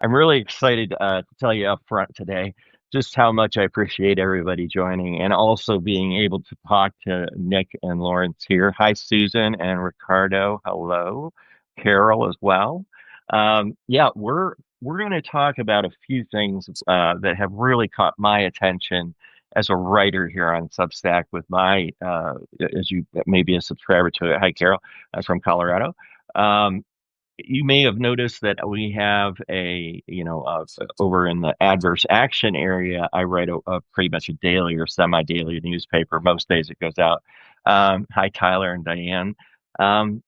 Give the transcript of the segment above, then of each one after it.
I'm really excited to tell you up front today just how much I appreciate everybody joining and also being able to talk to Nick and Lawrence here. Hi, Susan and Ricardo. Hello, Carol as well. Yeah, we're going to talk about a few things that have really caught my attention as a writer here on Substack with my, as you may be a subscriber to it. Hi, Carol. I'm from Colorado. Um, you may have noticed that we have over in the adverse action area, I write a pretty much a daily or semi-daily newspaper. Most days it goes out. Hi, Tyler and Diane. And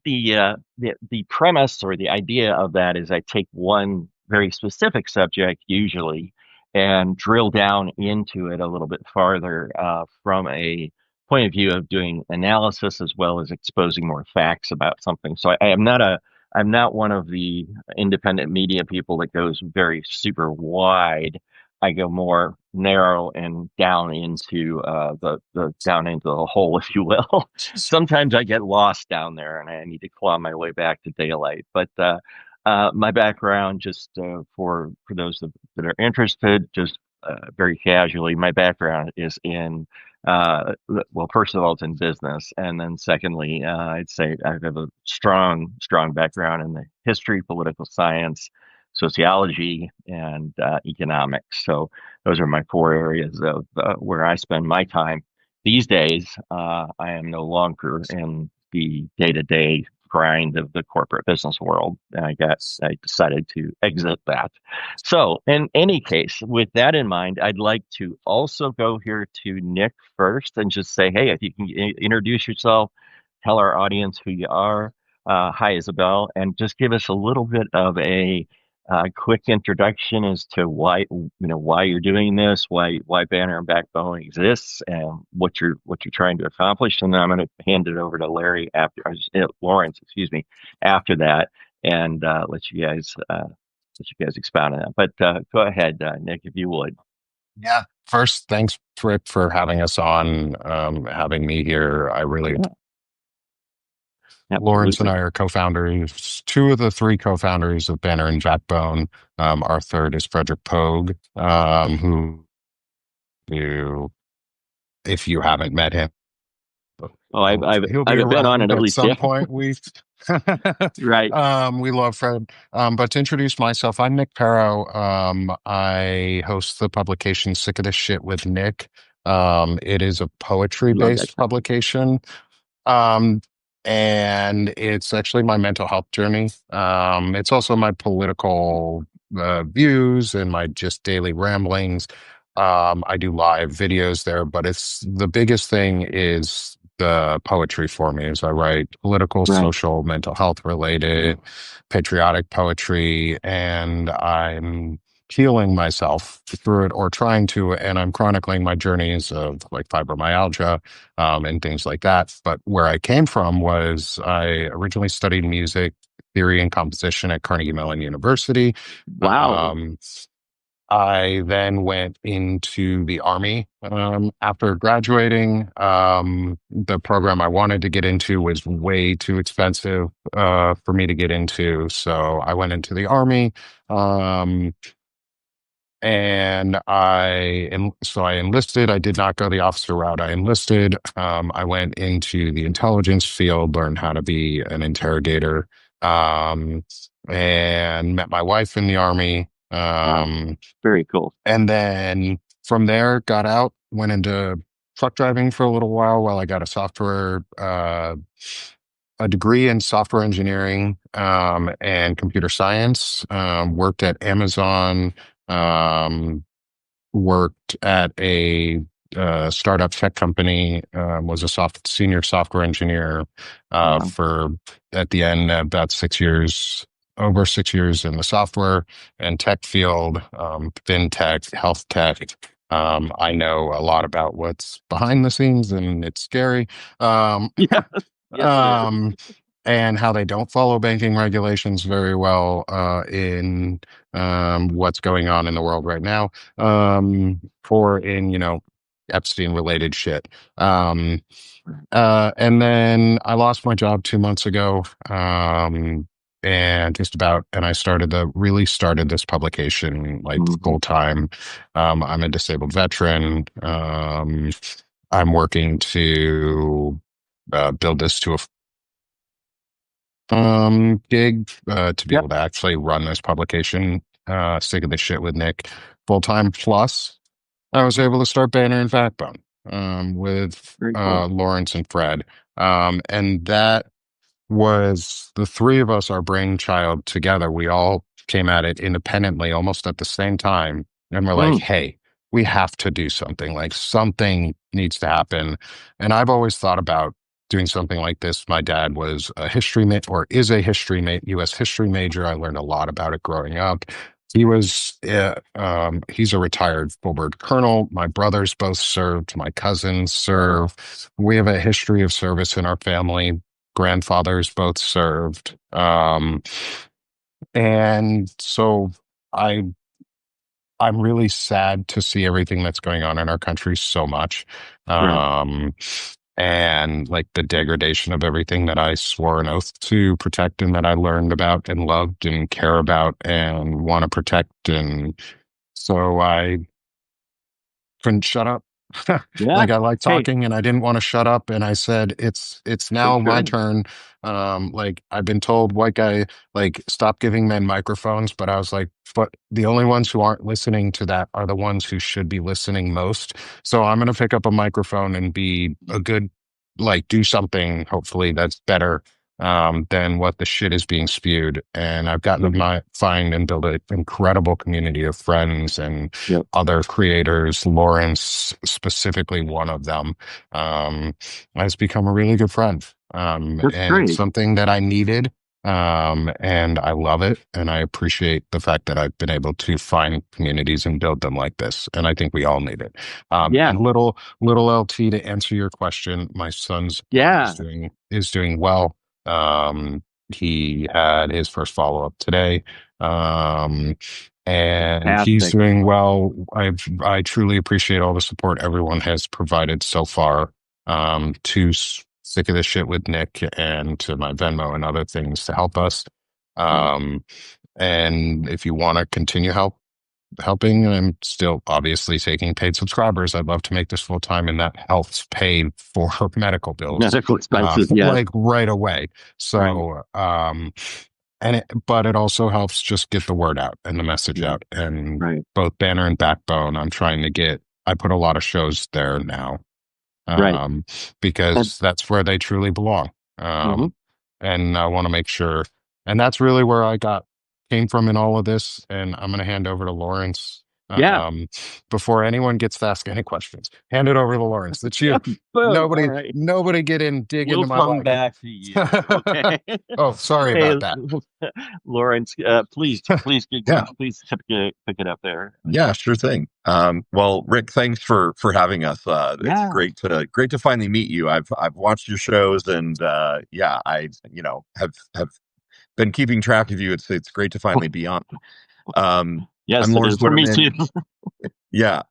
the premise or the idea of that is I take one very specific subject usually and drill down into it a little bit farther from a point of view of doing analysis as well as exposing more facts about something. So I'm not one of the independent media people that goes very super wide. I go more narrow and down into the down into the hole, if you will. Sometimes I get lost down there, and I need to claw my way back to daylight. But my background, just for those that are interested, just very casually, my background is in well, first of all, it's in business, and then secondly, I'd say I have a strong background in the history, political science, sociology, and economics. So those are my four areas of where I spend my time. These days, I am no longer in the day-to-day grind of the corporate business world. I decided to exit that. So, in any case, with that in mind, I'd like to also go here to Nick first and just say, hey, if you can introduce yourself, tell our audience who you are. Hi, Isabel, and just give us a little bit of a quick introduction as to why you're doing this, why Banner and Backbone exists, and what you're trying to accomplish. And then I'm going to hand it over to Lawrence, excuse me, after that, and let you guys expound on that. But go ahead, Nick, if you would. Yeah. First, thanks, Rick, for having us on, having me here. I really, Lawrence and Absolutely. I are co-founders, two of the three co-founders of Banner and Backbone. Our third is Frederick Pogue, who, if you haven't met him, Oh, he'll be I've been on it around at at least. Yeah. some point. Right. We love Fred. But to introduce myself, I'm Nick Perro. I host the publication Sickest with Nick. It is a Love that poetry-based title. publication. Um, and it's actually my mental health journey. It's also my political views and my just daily ramblings. I do live videos there, but it's the biggest thing is the poetry for me. Is I write political, Right. social, mental health related, patriotic poetry, and I'm healing myself through it or trying to, and I'm chronicling my journeys of like fibromyalgia and things like that. But where I came from was I originally studied music theory and composition at Carnegie Mellon University. Wow. Um, I then went into the Army after graduating. The program I wanted to get into was way too expensive for me to get into. So I went into the Army. Um, and so I enlisted. I did not go the officer route. I enlisted. I went into the intelligence field, learned how to be an interrogator, um, and met my wife in the Army. Wow. Very cool. And then from there, got out, went into truck driving for a little while I got a degree in software engineering and computer science. Worked at Amazon. Um, Worked at a startup tech company. Was a senior software engineer Wow. for at the end about 6 years. Over 6 years in the software and tech field, fintech, health tech. I know a lot about what's behind the scenes, and it's scary. Yeah. Yes, it is. Um, and how they don't follow banking regulations very well in what's going on in the world right now, for in Epstein related shit. And then I lost my job 2 months ago. and just about, and I really started this publication like Hmm. full time. I'm a disabled veteran. I'm working to build this to a gig to be Yep. able to actually run this publication, Sick of the Shit with Nick full time. Plus, I was able to start Banner and Backbone with Very cool. Lawrence and Fred. And that was the three of us, our brainchild together. We all came at it independently almost at the same time. And we're like, Mm, hey, we have to do something. Like something needs to happen. And I've always thought about doing something like this. My dad was a history or is a U.S. history major. I learned a lot about it growing up. He's a retired full bird colonel. My brothers both served. My cousins serve. We have a history of service in our family. Grandfathers both served. And so I I'm really sad to see everything that's going on in our country so much. right. Um, and like the degradation of everything that I swore an oath to protect and that I learned about and loved and care about and want to protect. And so I couldn't shut up. Yeah. Like I like Hey, talking and I didn't want to shut up and I said it's for now my sure. turn. Like I've been told white guy like stop giving men microphones, but I was like, but the only ones who aren't listening to that are the ones who should be listening most. So I'm gonna pick up a microphone and be a good like do something hopefully that's better than what the shit is being spewed. And I've gotten to Yep. find and build an incredible community of friends and Yep. other creators. Lawrence, specifically one of them, um, has become a really good friend. That's And it's great. something that I needed. And I love it. And I appreciate the fact that I've been able to find communities and build them like this. And I think we all need it. Yeah. And little LT to answer your question, my son's Yeah. is doing well. Um, he had his first follow up today. Um, and he's Fantastic. doing well. I truly appreciate all the support everyone has provided so far. To Sick of the Shit with Nick and to my Venmo and other things to help us. Yeah. Um, and if you want to continue helping, I'm still obviously taking paid subscribers. I'd love to make this full time, and that helps pay for medical bills, Medical expenses. Yes. like right away. Right. So, but it also helps just get the word out and the message Yeah. out. And Right. both Banner and Backbone, I'm trying to get. I put a lot of shows there now, Right. um, And because that's where they truly belong. hmm. And I want to make sure, and that's really where I came from in all of this. And I'm going to hand over to Lawrence. Yeah. Um, Before anyone gets to ask any questions, hand it over to Lawrence. It's you. Boom. All right. Nobody dig We'll into my come life. back to you. Okay. Oh, sorry Hey, about that. Lawrence, please, Yeah, please pick it up there. yeah, sure thing. Well, Rick, thanks for having us. It's Yeah. great to finally meet you. I've watched your shows, and yeah, I have been keeping track of you. It's great to finally be on. I'm Yes, it Lawrence is for me too. Witterman. Yeah.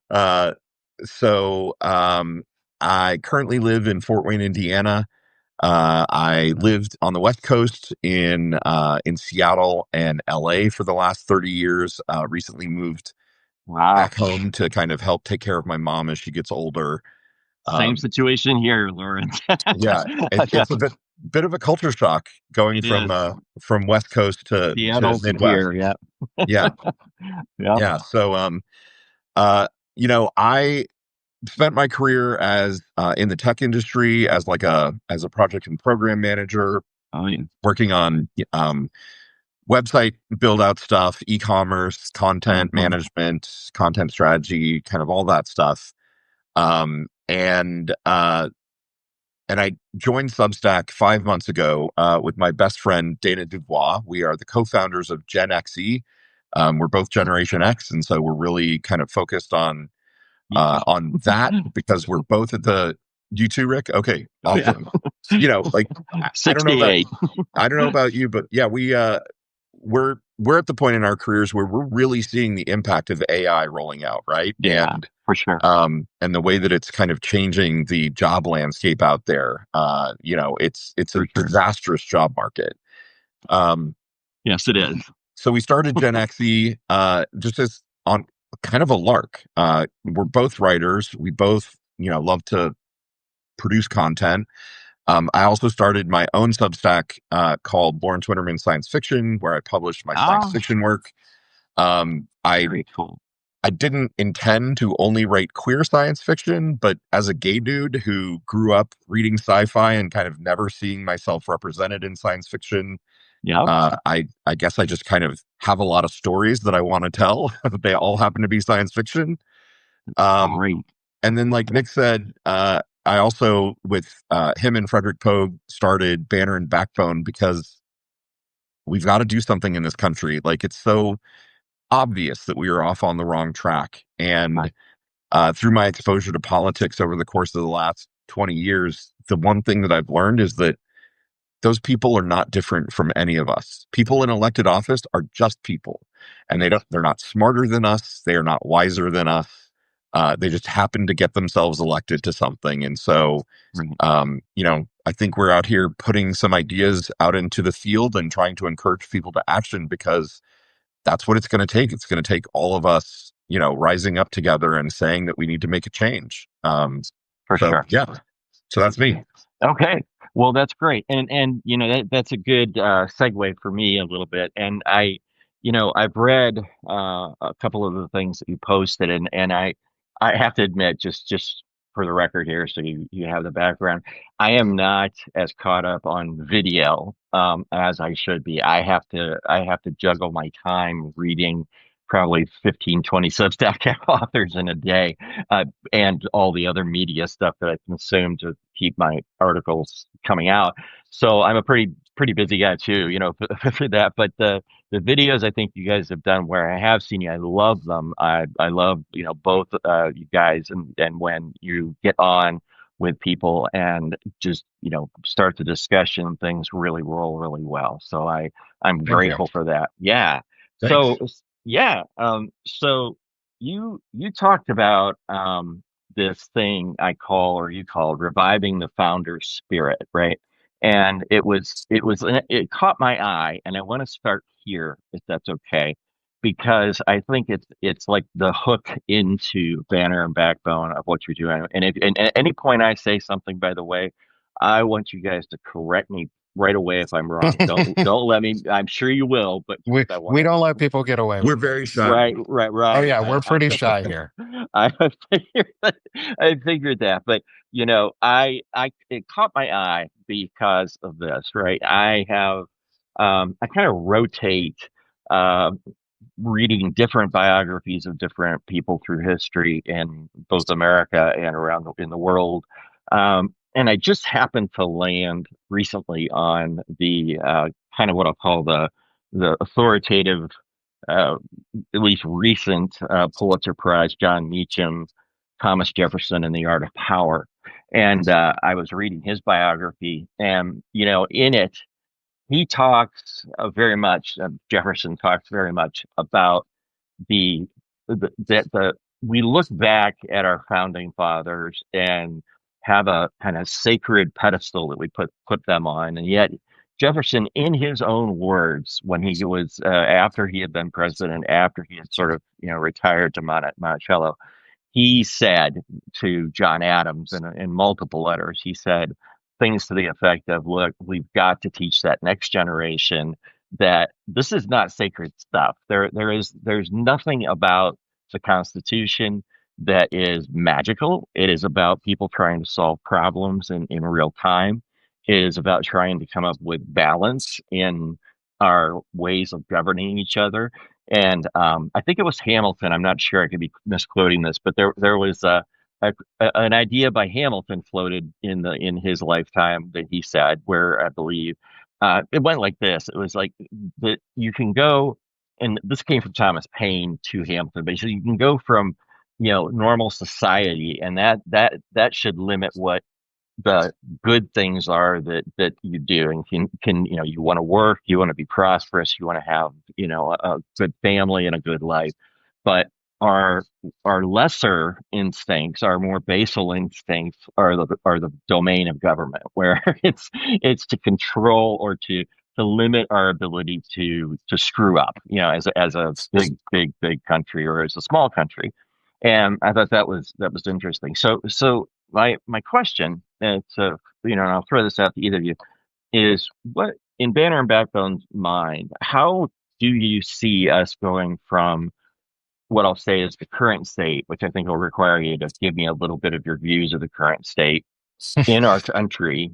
So I currently live in Fort Wayne, Indiana. I lived on the West Coast in Seattle and LA for the last 30 years. Recently moved Wow. back home to kind of help take care of my mom as she gets older. Same Um, situation here, Lawrence. yeah, Yeah, it's a bit of a culture shock going it is. from West Coast to Seattle to Midwest. here. Yeah. Yeah, Yeah. yeah. So uh, I spent my career as in the tech industry as like a project and program manager, Oh, yeah. working on website build out stuff, e-commerce, content Uh-huh. management, content strategy, kind of all that stuff. Um, and uh, and I joined Substack 5 months ago with my best friend Dana Dubois. We are the co-founders of Gen XE. We're both Generation X, and so we're really kind of focused Yeah. on that because we're both at the. You too, Rick? Okay, Yeah. awesome. Like I don't know about 68. you, but yeah, we're at the point in our careers where we're really seeing the impact of AI rolling out, right? Yeah, for sure. And the way that it's kind of changing the job landscape out there. It's a For sure. disastrous job market. Um, Yes, it is. So we started Gen XE just as on kind of a lark. We're both writers. We both, love to produce content. I also started my own Substack called Lawrence Winterman Science Fiction, where I published my science Ah, fiction work. I very cool. I didn't intend to only write queer science fiction, but as a gay dude who grew up reading sci-fi and kind of never seeing myself represented in science fiction, Yep. I guess I just kind of have a lot of stories that I want to tell. They all happen to be science fiction. Um, Great. and then, like Nick said, I also with him and Frederick Pogue started Banner and Backbone because we've got to do something in this country. Like it's so obvious that we are off on the wrong track. And Right. through my exposure to politics over the course of the last 20 years, the one thing that I've learned is that those people are not different from any of us. People in elected office are just people, and they're not smarter than us. They are not wiser than us. They just happen to get themselves elected to something. And so, Right. I think we're out here putting some ideas out into the field and trying to encourage people to action because that's what it's going to take. It's going to take all of us, rising up together and saying that we need to make a change. For So sure. yeah, so that's me. Okay. Well, that's great. And that's a good segue for me a little bit. And I've read a couple of the things that you posted and I have to admit just for the record here so you have the background. I am not as caught up on video as I should be. I have to juggle my time reading probably 15, 20 Substack authors in a day. And all the other media stuff that I consume to keep my articles coming out. So I'm a pretty busy guy too, for that. But the videos I think you guys have done where I have seen you, I love them. I love both you guys and when you get on with people and just start the discussion, things really roll really well. So I'm Thank you. grateful for that. Yeah. So Thanks. yeah. So you talked about this thing I call or you called reviving the founder's spirit, right? And it caught my eye, and I want to start here if that's okay, because I think it's like the hook into Banner and Backbone of what you're doing. And at any point I say something, by the way, I want you guys to correct me right away if I'm wrong. Don't let me. I'm sure you will, but we I want we to. don't let people get away We're with very things. shy. Right, right, Oh right. yeah, we're pretty shy here. I I figured that, but I it caught my eye because of this, right? I kind of rotate uh, reading different biographies of different people through history in both America and around in the world. And I just happened to land recently on the kind of what I'll call the authoritative uh, at least recent Pulitzer Prize, John Meacham, Thomas Jefferson, and the Art of Power. And I was reading his biography, and in it, he talks very much. Jefferson talks very much about the that we look back at our founding fathers and have a kind of sacred pedestal that we put them on, and yet Jefferson, in his own words, when he was after he had been president, after he had sort of retired to Monticello, he said to John Adams in multiple letters, he said things to the effect of, look, we've got to teach that next generation that this is not sacred stuff. There's nothing about the Constitution that is magical. It is about people trying to solve problems in real time. It is about trying to come up with balance in our ways of governing each other. And I think it was Hamilton. I'm not sure. I could be misquoting this, but there was an idea by Hamilton floated in his lifetime that he said, where I believe it went like this. It was like that you can go, and this came from Thomas Paine to Hamilton. But he said you can go from normal society, and that should limit what the good things are that you do and can you want to work, you want to be prosperous, you want to have a good family and a good life, but our our lesser instincts, our more basal instincts are the domain of government, where it's to control or to to limit our ability to screw up, as a big country or as a small country. And I thought that was interesting. So my question, so and I'll throw this out to either of you, is what in Banner and Backbone's mind, how do you see us going from what I'll say is the current state, which I think will require you to give me a little bit of your views of the current state in our country,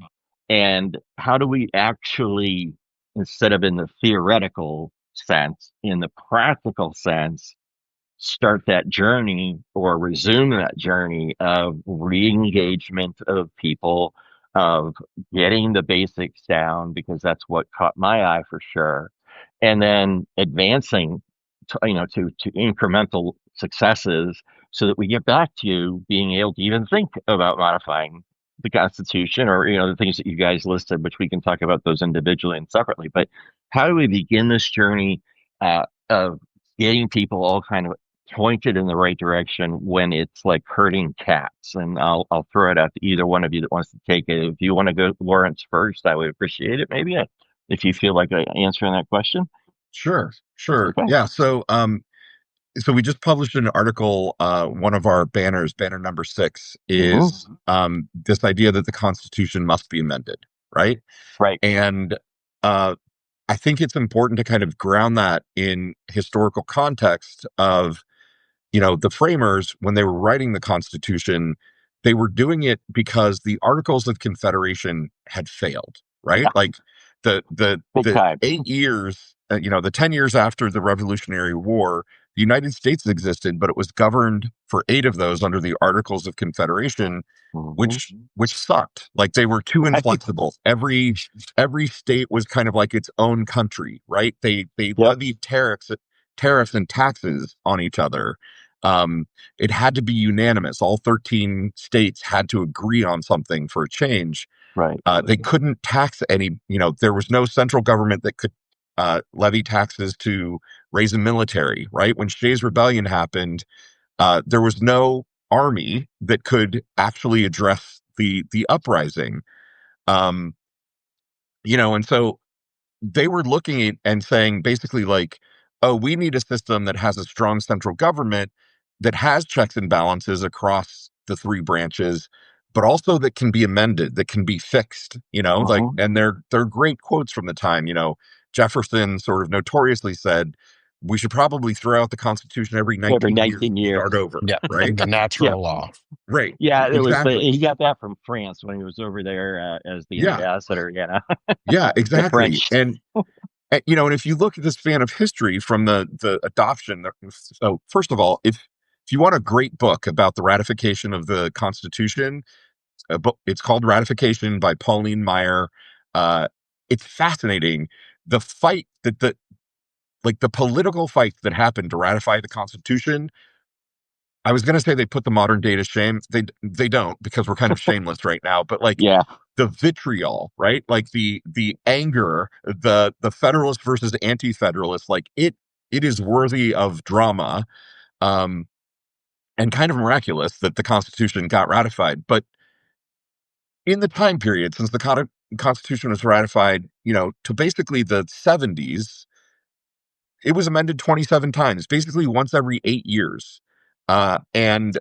and how do we actually, instead of in the theoretical sense, in the practical sense, start that journey or resume that journey of re-engagement of people, of getting the basics down, because that's what caught my eye for sure, and then advancing to incremental successes so that we get back to being able to even think about modifying the Constitution, or the things that you guys listed, which we can talk about those individually and separately. But how do we begin this journey of getting people all kind of pointed in the right direction when it's like herding cats? And I'll throw it out to either one of you that wants to take it. If you want to go, Lawrence, first, I would appreciate it. Maybe if you feel like answering that question. Sure. Okay. Yeah. So we just published an article. One of our banners, banner number 6, Hmm. is this idea that the Constitution must be amended, right? Right. And uh, I think it's important to kind of ground that in historical context of, the framers, when they were writing the Constitution, they were doing it because the Articles of Confederation had failed, right? Yeah. Like Big the time. 8 years, the 10 years after the Revolutionary War, the United States existed, but it was governed for 8 of those under the Articles of Confederation, Hmm. which sucked. Like they were too Right. inflexible. Every state was kind of like its own country, right? They Yep. levied tariffs and taxes on each other. Um, it had to be unanimous. All 13 states had to agree on something for a change. Right. They couldn't tax any, there was no central government that could levy taxes to raise a military, right? When Shays' Rebellion happened, there was no army that could actually address the uprising. Um, and so they were looking at and saying basically like, oh, we need a system that has a strong central government that has checks and balances across the 3 branches, but also that can be amended, that can be fixed, like, Hmm. and they're great quotes from the time. Jefferson sort of notoriously said, we should probably throw out the Constitution every Every 19 years 19 and years. start over, Yeah, right? the Yeah. natural law. Right. Yeah. It was Exactly. he got that from France when he was over there as the Yeah. ambassador. Yeah, The exactly. French. And if you look at the span of history from the adoption, so first of all, if you want a great book about the ratification of the Constitution, a book, it's called Ratification by Pauline Maier. Uh, it's fascinating. The fight that the political fight that happened to ratify the Constitution. I was going to say they put the modern day to shame. They don't, because we're kind of shameless right now. But like Yeah. the vitriol, right? Like the anger, the Federalists versus anti-Federalists, like it is worthy of drama, um, and kind of miraculous that the Constitution got ratified. But in the time period since the Constitution was ratified, to basically the 70s, it was amended 27 times, basically once every 8 years. And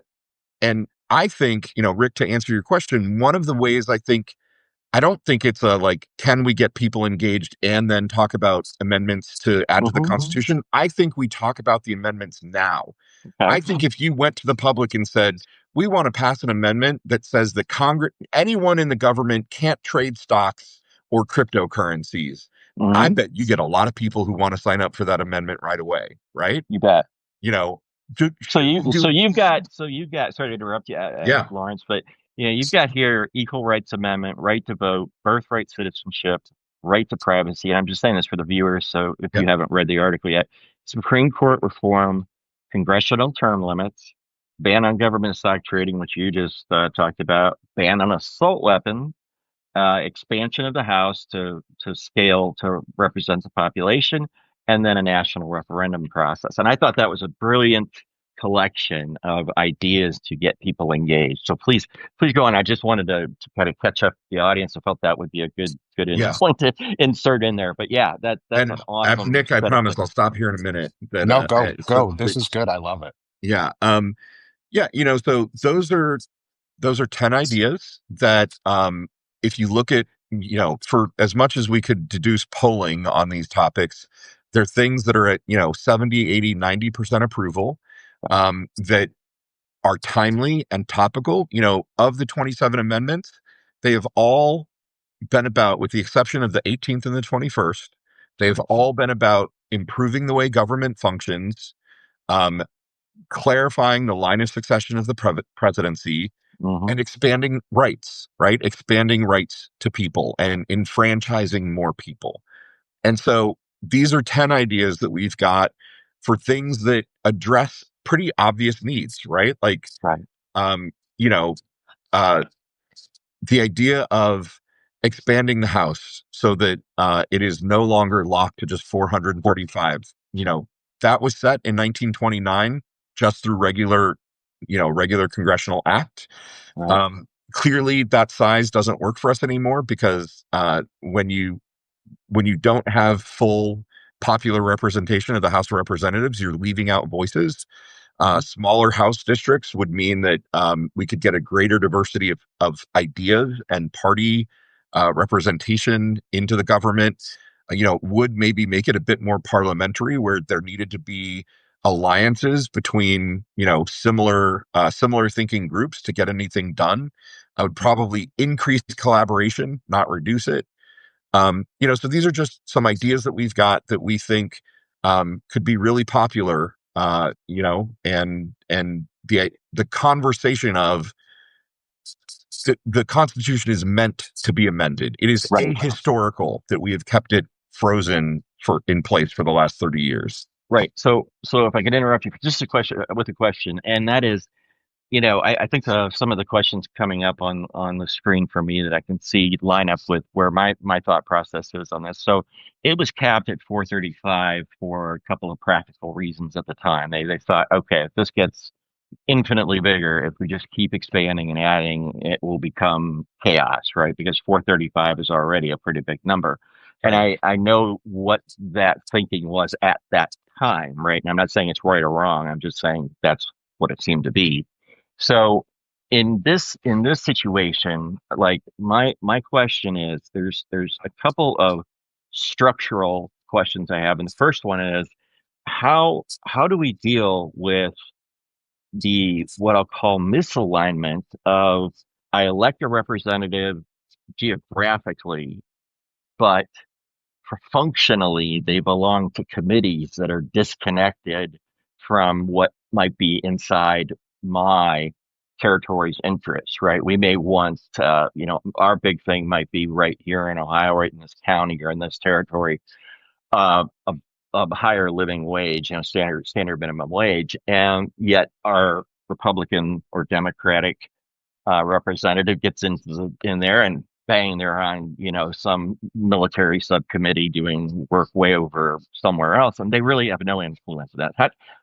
I think, Rick, to answer your question, one of the ways I don't think it's a like, can we get people engaged and then talk about amendments to add to the Hmm. Constitution? I think we talk about the amendments now. I Okay. think if you went to the public and said, we want to pass an amendment that says that anyone in the government can't trade stocks or cryptocurrencies, I Hmm. bet you get a lot of people who want to sign up for that amendment right away, right? You bet. You know, do, So you do so you've got so you've got sorry to interrupt you, yeah, Lawrence, but you've got here Equal Rights Amendment, right to vote, birthright citizenship, right to privacy. And I'm just saying this for the viewers, so if yeah, you haven't read the article yet, Supreme Court reform, congressional term limits, ban on government stock trading, which you just talked about, ban on assault weapons, expansion of the House to scale to represent the population, and then a national referendum process. And I thought that was a brilliant collection of ideas to get people engaged. So please go on. I just wanted to kind of catch up the audience. I felt that would be a good Yeah. point to insert in there. But yeah, that's And an awesome Nick, I set of promise things. I'll stop here in a minute. But No, go, so go. This is good. I love it. yeah, yeah, so those are 10 ideas that if you look at, for as much as we could deduce polling on these topics, they're things that are at, 70, 80, 90% approval, that are timely and topical. Of the 27 amendments, they have all been about, with the exception of the 18th and the 21st, they've all been about improving the way government functions, um, clarifying the line of succession of the presidency, Hmm. and expanding rights, right? Expanding rights to people and enfranchising more people. And so these are 10 ideas that we've got for things that address pretty obvious needs, right? Like, Right. um, you know, uh, the idea of expanding the House so that it is no longer locked to just 445. That was set in 1929 just through regular congressional act. Right. Clearly, that size doesn't work for us anymore because when you don't have full popular representation of the House of Representatives, you're leaving out voices. Smaller House districts would mean that we could get a greater diversity of ideas and party representation into the government. Would maybe make it a bit more parliamentary, where there needed to be alliances between similar thinking groups to get anything done. I would probably increase collaboration, not reduce it. So these are just some ideas that we've got that we think could be really popular. And the conversation of the Constitution is meant to be amended. It is Right. ahistorical that we have kept it frozen in place for the last 30 years. Right. So if I could interrupt you for just a question, and that is, I think some of the questions coming up on the screen for me that I can see line up with where my thought process is on this. So it was capped at 435 for a couple of practical reasons at the time. They thought, okay, if this gets infinitely bigger, if we just keep expanding and adding, it will become chaos, right? Because 435 is already a pretty big number. And Right. I know what that thinking was at that time, right? And I'm not saying it's right or wrong. I'm just saying that's what it seemed to be. So in this situation, like my question is there's a couple of structural questions I have. And the first one is how do we deal with the what I'll call misalignment of I elect a representative geographically, but functionally they belong to committees that are disconnected from what might be inside my territory's interests, right? We may want, our big thing might be right here in Ohio, right in this county or in this territory, of higher living wage, standard minimum wage, and yet our Republican or Democratic representative gets in there and bang, they're on some military subcommittee doing work way over somewhere else, and they really have no influence of that.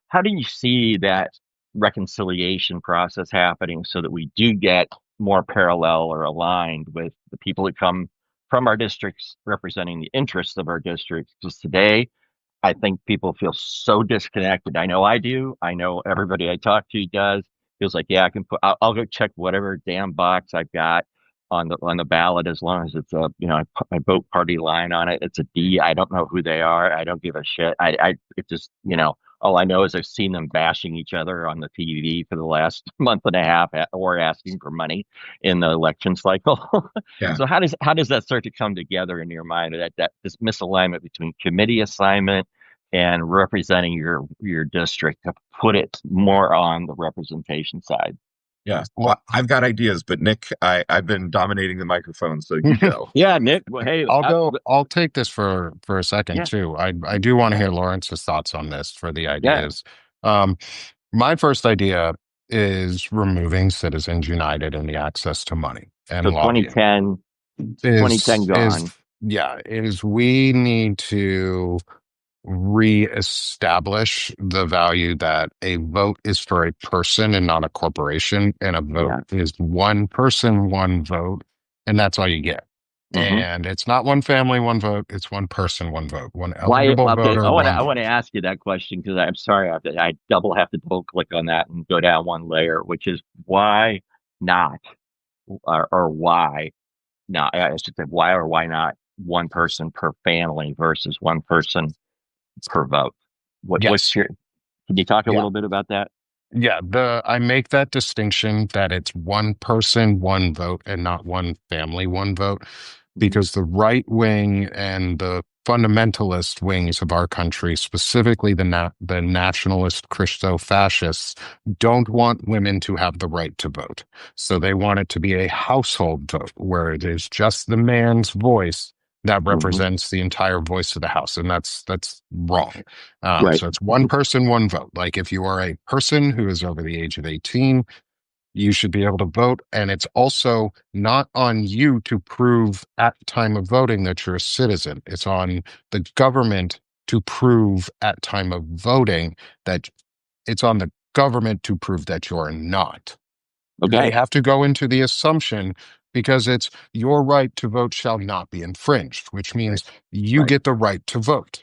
How do you see that reconciliation process happening so that we do get more parallel or aligned with the people that come from our districts representing the interests of our districts? Because today I think people feel so disconnected. I know I do. I know everybody I talk to does. Feels like, yeah, I'll go check whatever damn box I've got on the ballot as long as it's I vote party line on it. It's a D. I don't know who they are. I don't give a shit. It just, all I know is I've seen them bashing each other on the TV for the last month and a half or asking for money in the election cycle. Yeah. So how does that start to come together in your mind, that this misalignment between committee assignment and representing your district to put it more on the representation side? Yeah. Well, Well, I've got ideas, but Nick, I've been dominating the microphone, so you go. Yeah, Nick. Well, hey, I'll go. I'll take this for a second yeah, too. I do want to hear Lawrence's thoughts on this for the yeah. ideas. Um, my first idea is removing Citizens United and the access to money and So lobbying. 2010, 2010 Is gone. yeah, is we need to reestablish the value that a vote is for a person and not a corporation, and a vote Yeah. is one person, one vote, and that's all you get. Hmm. And it's not one family, one vote. It's one person, one vote, one Why? eligible Okay, voter, I one want vote. to ask you that question because I'm sorry I have to double click on that and go down one layer, which is why not, or why not? I should say why or why not one person per family versus one person per vote. What's Yes. your? Can you talk a Yeah. little bit about that? Yeah, I make that distinction that it's one person, one vote, and not one family, one vote, Hmm. because the right wing and the fundamentalist wings of our country, specifically the nationalist Christo-fascists, don't want women to have the right to vote. So they want it to be a household vote where it is just the man's voice that Hmm. represents the entire voice of the house, and that's wrong. Right. So it's one person, one vote. Like if you are a person who is over the age of 18, you should be able to vote. And it's also not on you to prove at time of voting that you're a citizen. It's on the government to prove at time of voting that it's on the government to prove that you're not. They Okay. have to go into the assumption because it's your right to vote shall not be infringed, which Right. means you Right. get the right to vote.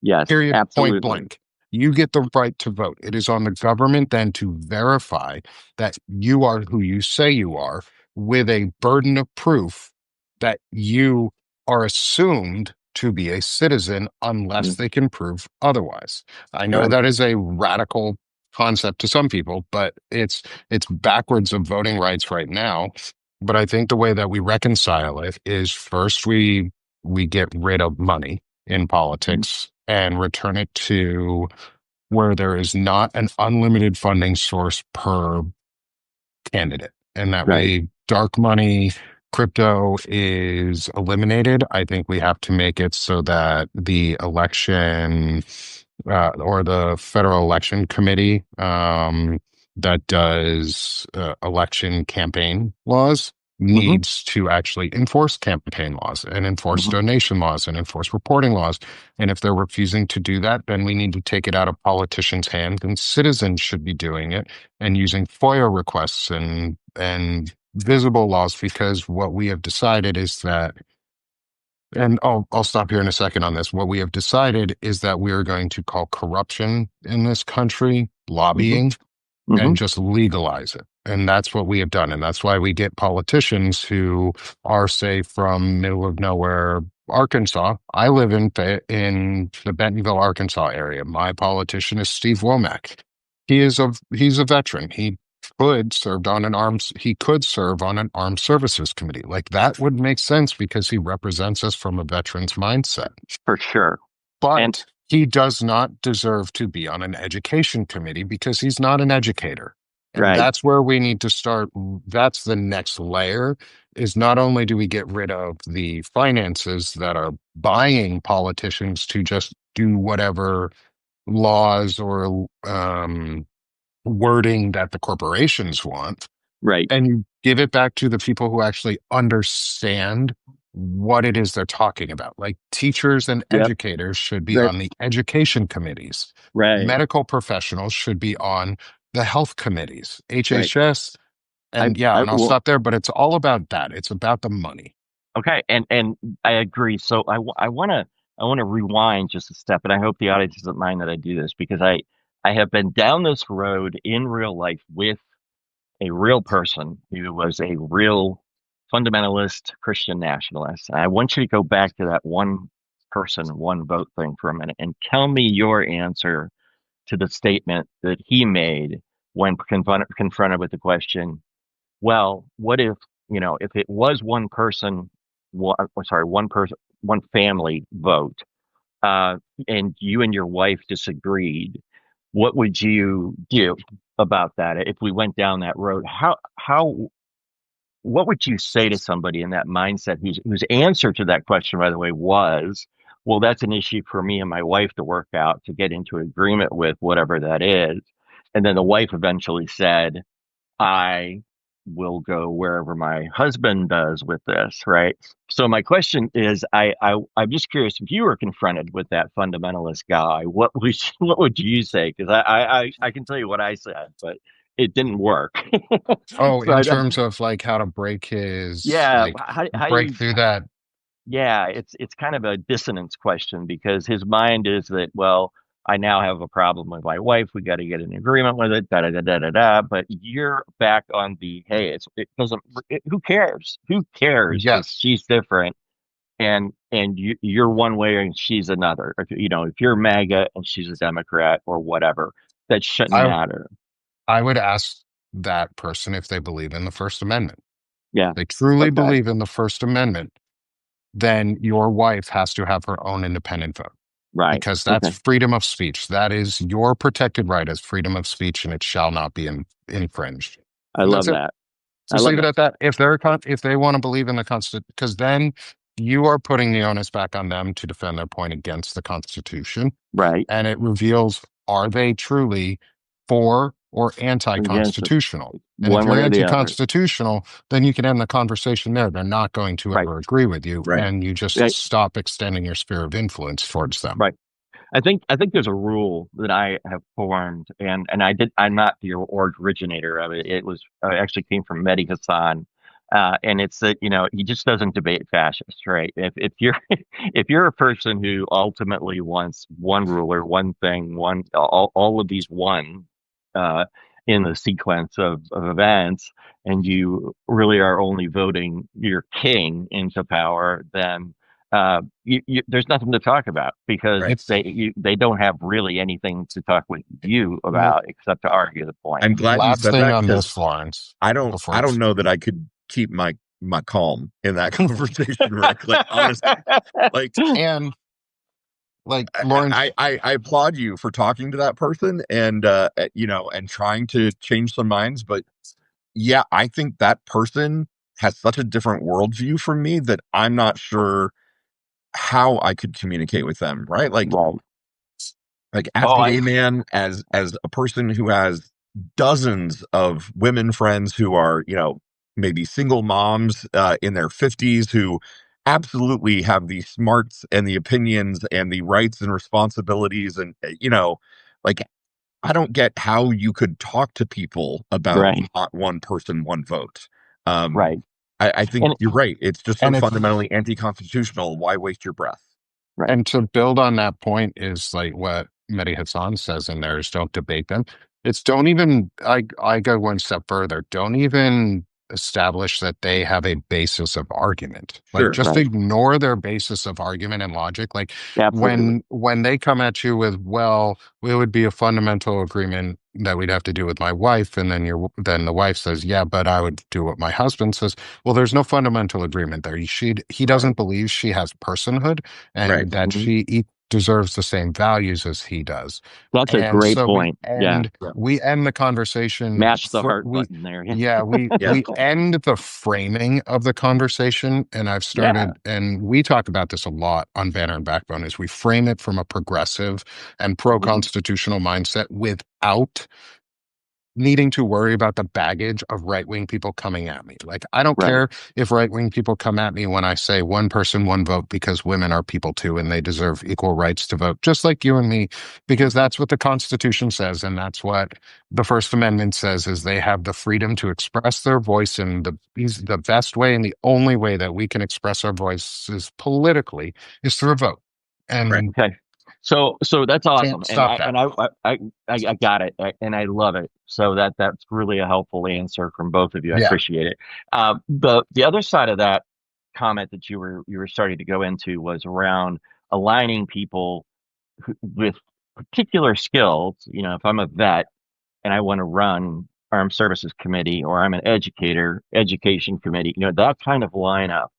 Yes. Period, point Absolutely. blank. You get the right to vote. It is on the government then to verify that you are who you say you are with a burden of proof that you are assumed to be a citizen unless Mm. they can prove otherwise. I know Right. that is a radical concept to some people, but it's backwards of voting rights right now. But I think the way that we reconcile it is first we get rid of money in Mhm. politics and return it to where there is not an unlimited funding source per candidate. And that Right. way, dark money, crypto is eliminated. I think we have to make it so that the election or the Federal Election Committee that does election campaign laws Hmm. needs to actually enforce campaign laws and enforce Hmm. donation laws and enforce reporting laws. And if they're refusing to do that, then we need to take it out of politicians' hands and citizens should be doing it and using FOIA requests and visible laws because what we have decided is that, and I'll stop here in a second on this. What we have decided is that we are going to call corruption in this country Hmm. lobbying Hmm. and just legalize it. And that's what we have done. And that's why we get politicians who are, say, from middle of nowhere, Arkansas. I live in the Bentonville, Arkansas area. My politician is Steve Womack. He's a veteran. He could serve on an armed services committee. Like that would make sense because he represents us from a veteran's mindset. For sure. And But he does not deserve to be on an education committee because he's not an educator. And right. that's where we need to start. That's the next layer is not only do we get rid of the finances that are buying politicians to just do whatever laws or wording that the corporations want, Right. and you give it back to the people who actually understand what it is they're talking about. Like teachers and Yep. educators should be Right. on the education committees. Right. Medical professionals should be on the health committees, Right. HHS. And yeah, I and I'll will. stop there, but it's all about that. It's about the money. Okay. And I agree. So I want to rewind just a step, and I hope the audience doesn't mind that I do this because I have been down this road in real life with a real person who was a real fundamentalist Christian nationalist. And I want you to go back to that one person, one vote thing for a minute and tell me your answer to the statement that he made when confronted with the question, well, what if, if it was one person, one person, one family vote, uh, and you and your wife disagreed, what would you do about that if we went down that road? What would you say to somebody in that mindset whose answer to that question, by the way, was, well, that's an issue for me and my wife to work out to get into agreement with whatever that is. And then the wife eventually said, I will go wherever my husband does with this, right? So my question is, I'm just curious if you were confronted with that fundamentalist guy, what would you say? Because I can tell you what I said, but it didn't work. Oh, So in terms of like how to break his yeah, like how do break you? through that. Yeah, it's kind of a dissonance question because his mind is that, well, I now have a problem with my wife. We got to get an agreement with it. Da da da da da da. But you're back on the hey, it doesn't. Who cares? Who cares if Yes, she's different and you're one way and she's another? If you're MAGA and she's a Democrat or whatever, that shouldn't I matter. I would ask that person if they believe in the First Amendment. Yeah. They truly Okay. believe in the First Amendment, then your wife has to have her own independent vote Right. because that's Okay. freedom of speech. That is your protected right as freedom of speech, and it shall not be infringed. I And that's love it. that. I Just love leave it that. at that. If they want to believe in the Constitution, because then you are putting the onus back on them to defend their point against the Constitution, Right. and it reveals, are they truly for or Against it, anti-constitutional? And if one you're way or the other. anti-constitutional, then you can end the conversation there. They're not going to Right. ever agree with you, Right. and you just Right. stop extending your sphere of influence towards them. Right. I think there's a rule that I have formed, and I'm not the originator of it. It was actually came from Mehdi Hassan, and it's that he just doesn't debate fascists, right? If you're if you're a person who ultimately wants one ruler, one thing, all of these one uh, in the sequence of events, and you really are only voting your king into power, then there's nothing to talk about because Right. It's they don't have really anything to talk with you l- about except to argue the point. I'm glad you last said thing that on because this, Florence, I don't before I you. don't know that I could keep my calm in that conversation, Rick. Like honestly, like And like Lawrence, I applaud you for talking to that person and and trying to change some minds, but yeah, I think that person has such a different worldview from me that I'm not sure how I could communicate with them, right? Well, Like as oh, a gay man, as a person who has dozens of women friends who are, maybe single moms in their 50s who absolutely have the smarts and the opinions and the rights and responsibilities and like I don't get how you could talk to people about right, not one person, one vote. Um, right, I think and you're right. It's just so and it's fundamentally anti-constitutional. Why waste your breath? right, And to build on that point is like what Mehdi Hassan says in there is don't debate them. It's don't even, I go one step further. Don't even establish that they have a basis of argument. Like Sure. just right, ignore their basis of argument and logic. Like absolutely, when they come at you with, well, it would be a fundamental agreement that we'd have to do with my wife, and then the wife says, yeah, but I would do what my husband says. Well, there's no fundamental agreement there. He Right. doesn't believe she has personhood Right. and that hmm she deserves the same values as he does. that's a And great so point. Yeah, Yeah. we end the conversation match the heart we button there. yeah, Yeah. we end the framing of the conversation, and I've Yeah, started, and we talk about this a lot on Banner and Backbone, is we frame it from a progressive and hmm pro-constitutional mindset without needing to worry about the baggage of right-wing people coming at me. Like, I don't right, care if right-wing people come at me when I say one person, one vote because women are people too and they deserve equal rights to vote, just like you and me, because that's what the Constitution says. And that's what the First Amendment says is they have the freedom to express their voice in the best way and the only way that we can express our voices politically is through a vote. Right. And okay. So that's awesome, can't and stop I that. and I got it, and I love it. So that's really a helpful answer from both of you. I Yeah. appreciate it. The other side of that comment that you were starting to go into was around aligning people with particular skills. If I'm a vet and I want to run armed services committee or I'm an education committee, that kind of lineup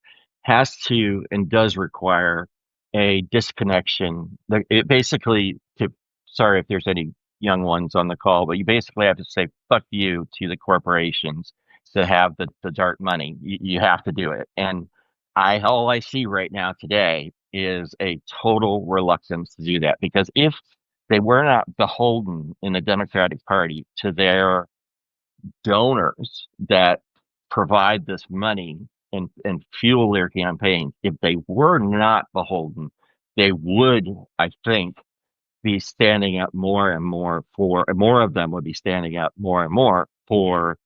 has to and does require a disconnection. It basically, sorry if there's any young ones on the call, but you basically have to say fuck you to the corporations to have the dark money. You have to do it. And all I see right now today is a total reluctance to do that because if they were not beholden in the Democratic Party to their donors that provide this money and fuel their campaigns, if they were not beholden, they would, I think, be standing up more and more for, more of them would be standing up more and more for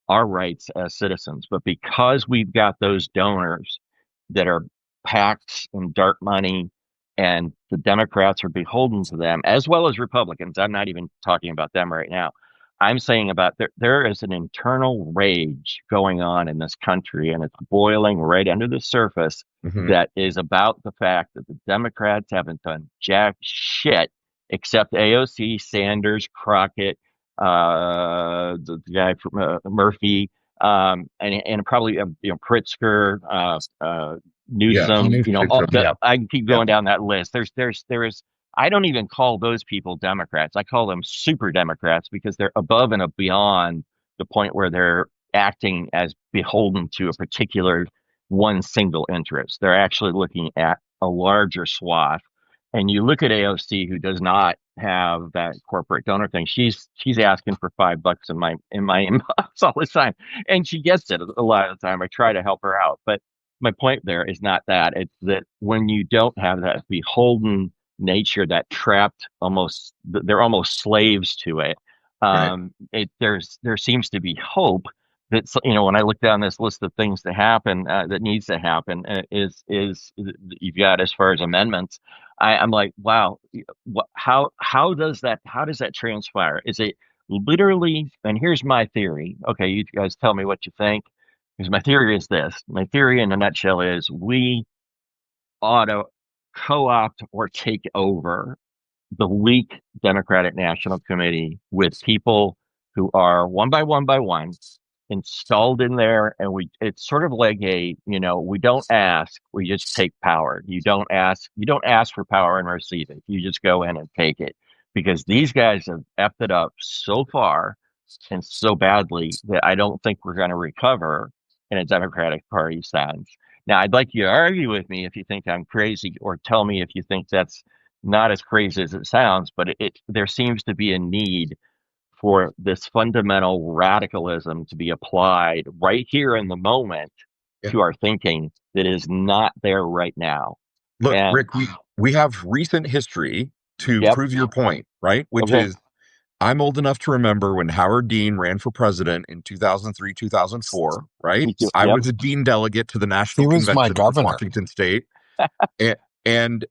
our rights as citizens. But because we've got those donors that are PACs and dark money, and the Democrats are beholden to them, as well as Republicans. I'm not even talking about them right now. I'm saying about there is an internal rage going on in this country, and it's boiling right under the surface Hmm. that is about the fact that the Democrats haven't done jack shit except AOC, Sanders, Crockett, the guy from Murphy, and probably Pritzker, Yeah. Newsom, Yeah. I can keep Yeah. going down that list. There is. I don't even call those people Democrats. I call them super Democrats because they're above and beyond the point where they're acting as beholden to a particular one single interest. They're actually looking at a larger swath. And you look at AOC, who does not have that corporate donor thing. She's asking for $5 in my inbox all the time, and she gets it a lot of the time. I try to help her out, but my point there is not that. It's that when you don't have that beholden nature, that trapped, almost they're almost slaves to it. Right. There seems to be hope that, when I look down this list of things to happen, that needs to happen, is you've got, as far as amendments. I'm like, wow, how does that transpire? Is it literally? And here's my theory. Okay, you guys tell me what you think. Because my theory is this. My theory in a nutshell is we ought to co-opt or take over the weak Democratic National Committee with people who are one by one installed in there, and it's sort of like we don't ask, we just take power. You don't ask for power and receive it. You just go in and take it, because these guys have effed it up so far and so badly that I don't think we're going to recover in a Democratic Party sense. Now, I'd like you to argue with me if you think I'm crazy, or tell me if you think that's not as crazy as it sounds, but there seems to be a need for this fundamental radicalism to be applied right here in the moment Yeah. to our thinking that is not there right now. Look, And Rick, we have recent history to yep, prove your point, right? Which okay, is, I'm old enough to remember when Howard Dean ran for president in 2003, 2004, right? me too. I Yep, was a Dean delegate to the He National was my Convention of governor. Washington State. And, and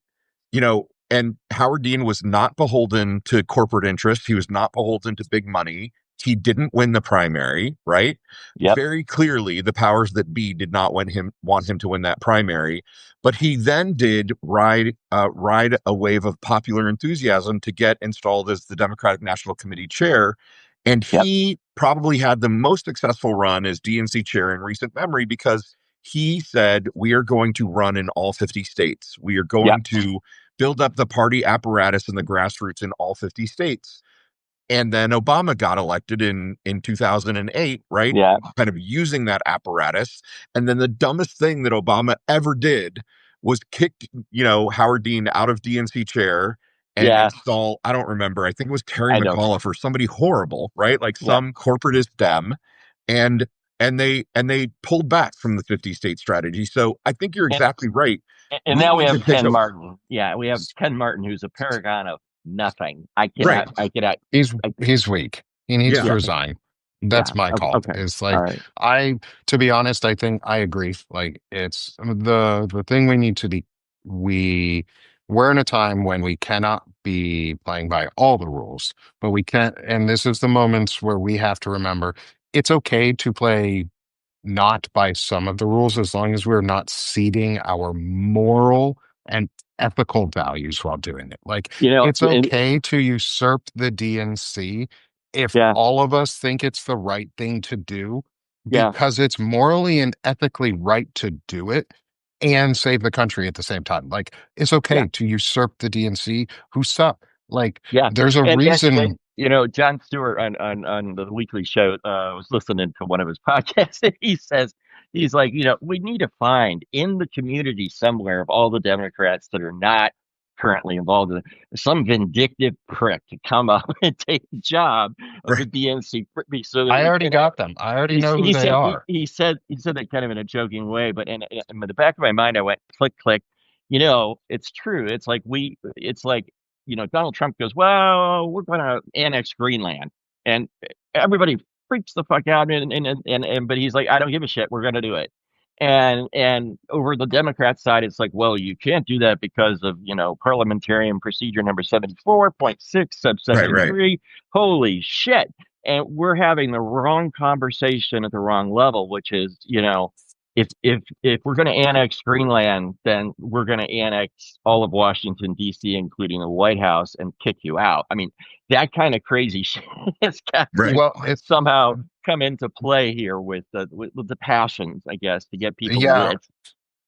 and Howard Dean was not beholden to corporate interests. He was not beholden to big money. He didn't win the primary, right? yep, Very clearly, the powers that be did not want him to win that primary. But he then did ride a wave of popular enthusiasm to get installed as the Democratic National Committee chair. And yep, he probably had the most successful run as DNC chair in recent memory, because he said, we are going to run in all 50 states. We are yep, going to build up the party apparatus and the grassroots in all 50 states. And then Obama got elected in 2008, right? yeah, Kind of using that apparatus. And then the dumbest thing that Obama ever did was kicked, Howard Dean out of DNC chair and yeah, install, I don't remember, I think it was Terry I know, McAuliffe or somebody horrible, right? Like yeah. some corporatist Dem. And and they pulled back from the 50 state strategy. So I think you're And exactly right. and We now we need to have take Ken a Martin. Yeah, we have Ken Martin, who's a paragon of nothing. right. I cannot, He's I, he's weak. He needs Yeah. to yeah, resign. yeah. That's my Okay, call. okay, It's all like right. I to be honest, I think I agree. Like it's the thing we need to be we we're in a time when we cannot be playing by all the rules, but we can't, and this is the moments where we have to remember it's okay to play not by some of the rules as long as we're not ceding our moral and ethical values while doing it. Like it's And okay to usurp the DNC if yeah, all of us think it's the right thing to do yeah, because it's morally and ethically right to do it and save the country at the same time. Like it's yeah. okay to usurp the DNC who suck. Like Yeah, there's a and reason. John Stewart on the weekly show, was listening to one of his podcasts, and he's like, we need to find in the community somewhere of all the Democrats that are not currently involved in it, some vindictive prick to come up and take the job of the Right. DNC. So, I already and got them. I already know who he they said are. he said that kind of in a joking way, but in the back of my mind, I went click click. You know, it's true. It's like Donald Trump goes, well, we're going to annex Greenland, and everybody freaks the fuck out, and but he's like, I don't give a shit. We're going to do it. And over the Democrat side, it's like, well, you can't do that because of parliamentarian procedure number 74.6 Right. subsection Right. 3. Holy shit. And we're having the wrong conversation at the wrong level, which is, if we're going to annex Greenland, then we're going to annex all of Washington D.C., including the White House, and kick you out. I mean, that kind of crazy shit has got Right. to Well, it's somehow come into play here with the passions, I guess, to get people yeah. lit.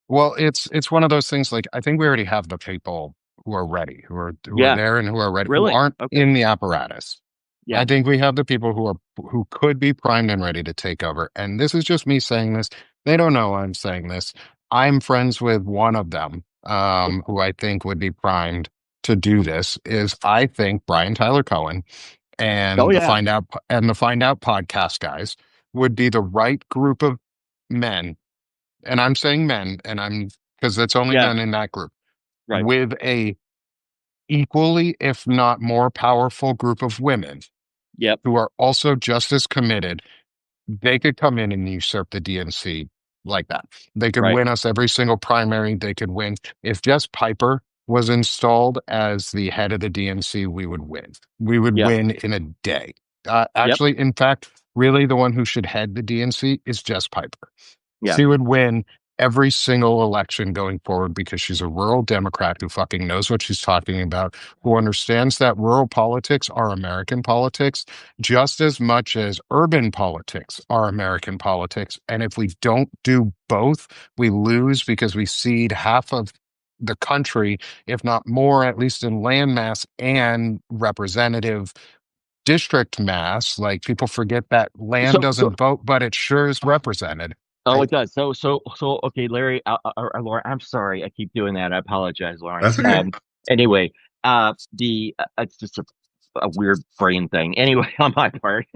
Well, it's one of those things. Like, I think we already have the people who are ready, who are Yeah, there and who are ready, who really. aren't Okay. in the apparatus. Yeah. I think we have the people who could be primed and ready to take over. And this is just me saying this. They don't know I'm saying this. I'm friends with one of them, who I think would be primed to do this. Is I think Brian Tyler Cohen Oh and yeah. the Find Out podcast guys would be the right group of men. And I'm saying men, and I'm because it's only Yeah. men in that group Right. with a equally, if not more powerful group of women Yep. who are also just as committed. They could come in and usurp the DNC like that. They could Right. win us every single primary. They could win. If Jess Piper was installed as the head of the DNC, we would win. We would Yep. win in a day. Yep. Actually, in fact, really the one who should head the DNC is Jess Piper. Yeah. She would win every single election going forward because she's a rural Democrat who fucking knows what she's talking about, who understands that rural politics are American politics just as much as urban politics are American politics. And if we don't do both, we lose because we cede half of the country, if not more, at least in land mass and representative district mass. Like, people forget that land So doesn't vote, but it sure is represented. oh, Well, it does. So, okay, Larry, Lauren, I'm sorry. I keep doing that. I apologize, Lawrence. that's okay. Anyway, it's just a weird brain thing. Anyway, on my part.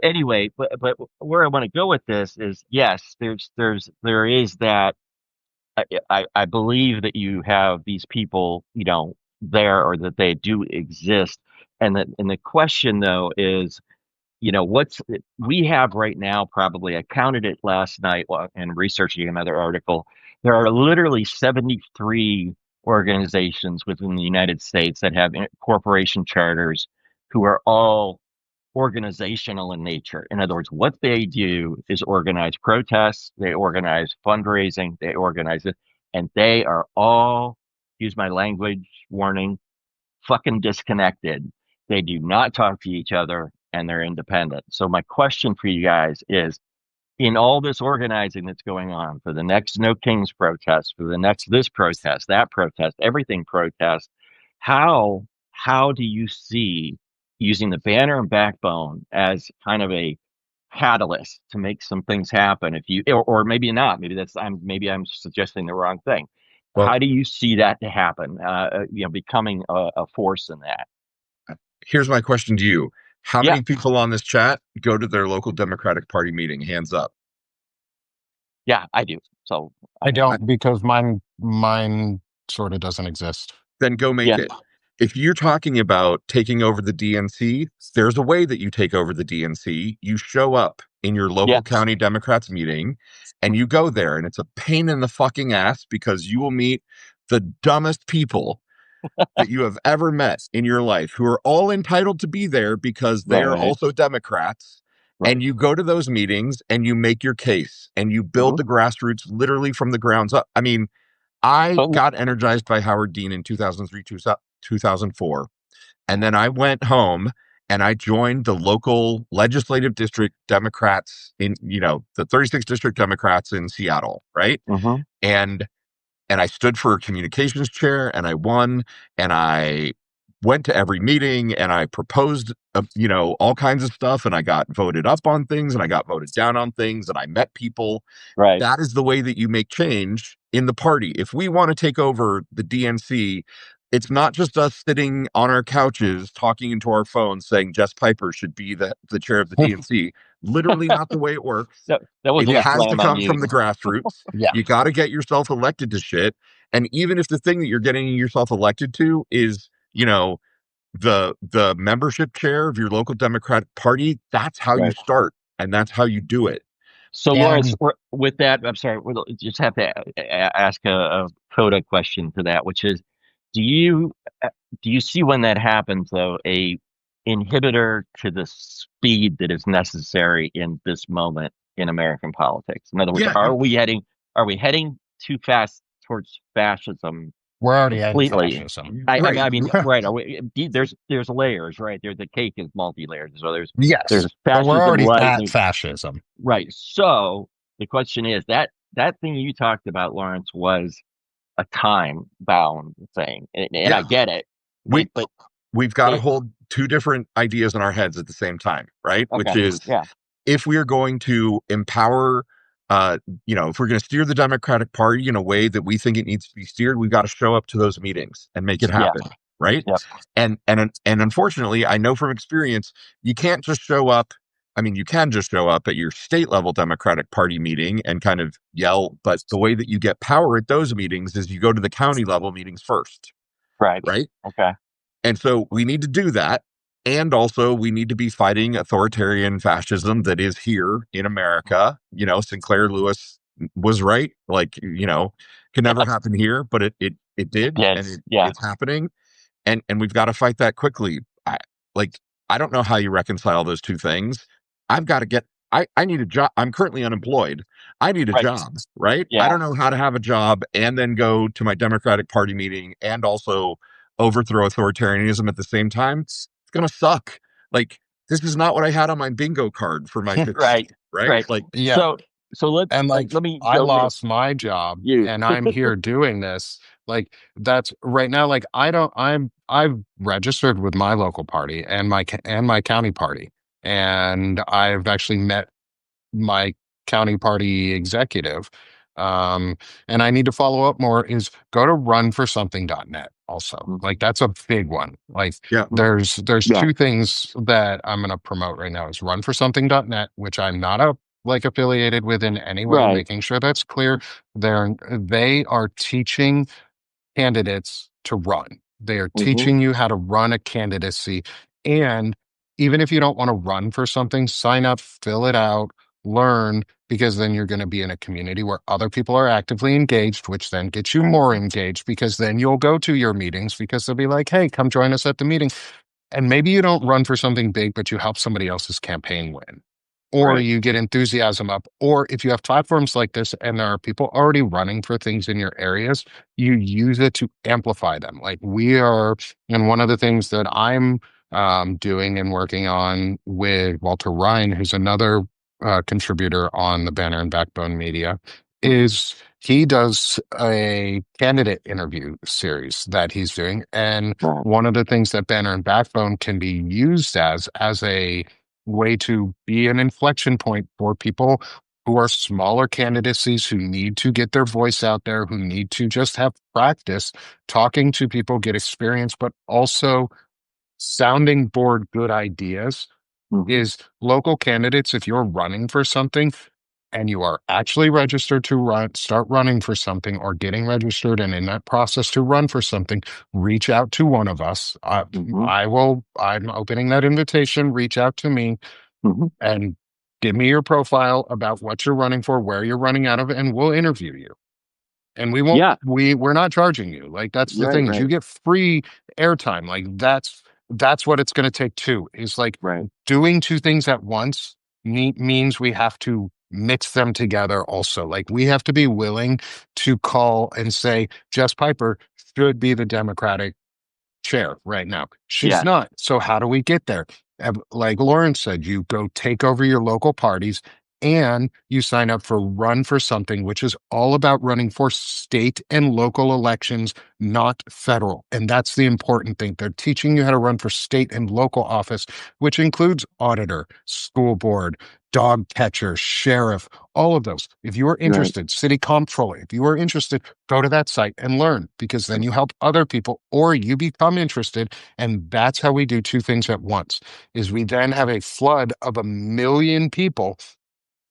Anyway, but where I want to go with this is, yes, there is that. I believe that you have these people, there, or that they do exist, and the question though is, what's we have right now, probably, I counted it last night while and researching another article. There are literally 73 organizations within the United States that have corporation charters, who are all organizational in nature. In other words, what they do is organize protests, they organize fundraising, they organize it, and they are all, use my language warning, fucking disconnected. They do not talk to each other, and they're independent. So my question for you guys is, in all this organizing that's going on for the next No Kings protest, for the next this protest, that protest, everything protest, how do you see using the banner and backbone as kind of a catalyst to make some things happen? If you, or maybe not, maybe I'm suggesting the wrong thing. Well, How do you see that to happen? Becoming a force in that. here's my question to you. How Yeah, many people on this chat go to their local Democratic Party meeting? Hands up. yeah, I do. So I I- don't, because mine sort of doesn't exist. Then go make yeah, it. If you're talking about taking over the DNC, there's a way that you take over the DNC. You show up in your yeah, local county Democrats meeting and you go there, and it's a pain in the fucking ass because you will meet the dumbest people that you have ever met in your life, who are all entitled to be there because they are right, also Democrats. right. And you go to those meetings and you make your case and you build Hmm. the grassroots literally from the grounds up. I mean, I But got energized by Howard Dean in 2003, 2004. And then I went home and I joined the local legislative district Democrats in, the 36th district Democrats in Seattle, right? hmm. And I stood for a communications chair and I won, and I went to every meeting and I proposed, all kinds of stuff, and I got voted up on things and I got voted down on things, and I met people. Right. That is the way that you make change in the party. If we want to take over the DNC, it's not just us sitting on our couches talking into our phones saying Jess Piper should be the chair of the DNC. Literally not the way it works. That It wasn't a has to slam on come you. from the grassroots. Yeah. You got to get yourself elected to shit. And even if the thing that you're getting yourself elected to is, the membership chair of your local Democratic Party, that's how you Right. start and that's how you do it. So, Lawrence, And with that, I'm sorry, we'll just have to ask a coda question to that, which is, do you do you see when that happens, though, a inhibitor to the speed that is necessary in this moment in American politics? In other words, Yeah, are we heading too fast towards fascism we're already at completely? fascism. right. I mean, right? Are we, there's layers, right? There's the cake is multi-layered. So Yes, there's but we're fascism already light. at fascism. Right. So the question is that thing you talked about, Lawrence, was a time bound thing, and I Yeah. get it. We But we've got to it, hold two different ideas in our heads at the same time, right? Which okay, is, yeah, if we are going to empower, if we're going to steer the Democratic Party in a way that we think it needs to be steered, we've got to show up to those meetings and make it yeah, happen, right? yeah, And unfortunately, I know from experience, you can't just show up. I mean, you can just show up at your state level Democratic Party meeting and kind of yell, but the way that you get power at those meetings is you go to the county level meetings first, right, right? okay, And so we need to do that. And also, we need to be fighting authoritarian fascism that is here in America. Sinclair Lewis was right. Like, could never yeah, happen here, but it did, and yes, yeah, it's happening. And we've got to fight that quickly. Like, I don't know how you reconcile those two things. I've got to get. I need a job. I'm currently unemployed. I need a right, job, right? I yeah, don't know how to have a job and then go to my Democratic Party meeting and also overthrow authoritarianism at the same time. It's gonna suck. Like, this is not what I had on my bingo card for my 50th, right, right? right. Like, Yeah. So And like let me I go to lost my job you. and I'm here doing this. Like that's right now, like I've registered with my local party and my county party. And I've actually met my county party executive. Um, and I need to follow up more is go to runforsomething.net also. Mhm, Like that's a big one. Like yeah, there's yeah, two things that I'm gonna promote right now is runforsomething.net, which I'm not affiliated with in any way, right, making sure that's clear. They are teaching candidates to run. They are hmm, teaching you how to run a candidacy. And even if you don't want to run for something, sign up, fill it out, learn, because then you're going to be in a community where other people are actively engaged, which then gets you more engaged because then you'll go to your meetings because they'll be like, hey, come join us at the meeting. And maybe you don't run for something big, but you help somebody else's campaign win. Or right, you get enthusiasm up. Or if you have platforms like this and there are people already running for things in your areas, you use it to amplify them. Like we are, and one of the things that I'm doing and working on with Walter Ryan, who's another contributor on the Banner and Backbone Media, hmm, is he does a candidate interview series that he's doing. And right, one of the things that Banner and Backbone can be used as a way to be an inflection point for people who are smaller candidacies who need to get their voice out there, who need to just have practice talking to people, get experience, but also sounding board good ideas hmm, is local candidates. If you're running for something, and you are actually registered to start running for something or getting registered and in that process to run for something, reach out to one of us. hmm, I'm opening that invitation. Reach out to me hmm, and give me your profile about what you're running for, where you're running out of, and we'll interview you. And yeah, we're not charging you. Like that's the right, thing is you right, get free airtime. Like that's what it's going to take too. Is like right, doing two things at once means we have to mix them together also. Like we have to be willing to call and say Jess Piper should be the Democratic chair right now. She's yeah, not. So how do we get there? Like Lauren said, you go take over your local parties and you sign up for Run for Something, which is all about running for state and local elections, not federal. And that's the important thing. They're teaching you how to run for state and local office, which includes auditor, school board, dog catcher, sheriff, all of those. If you are Right. interested, city comptroller, if you are interested, go to that site and learn, because then you help other people or you become interested. And that's how we do two things at once, is we then have a flood of 1 million people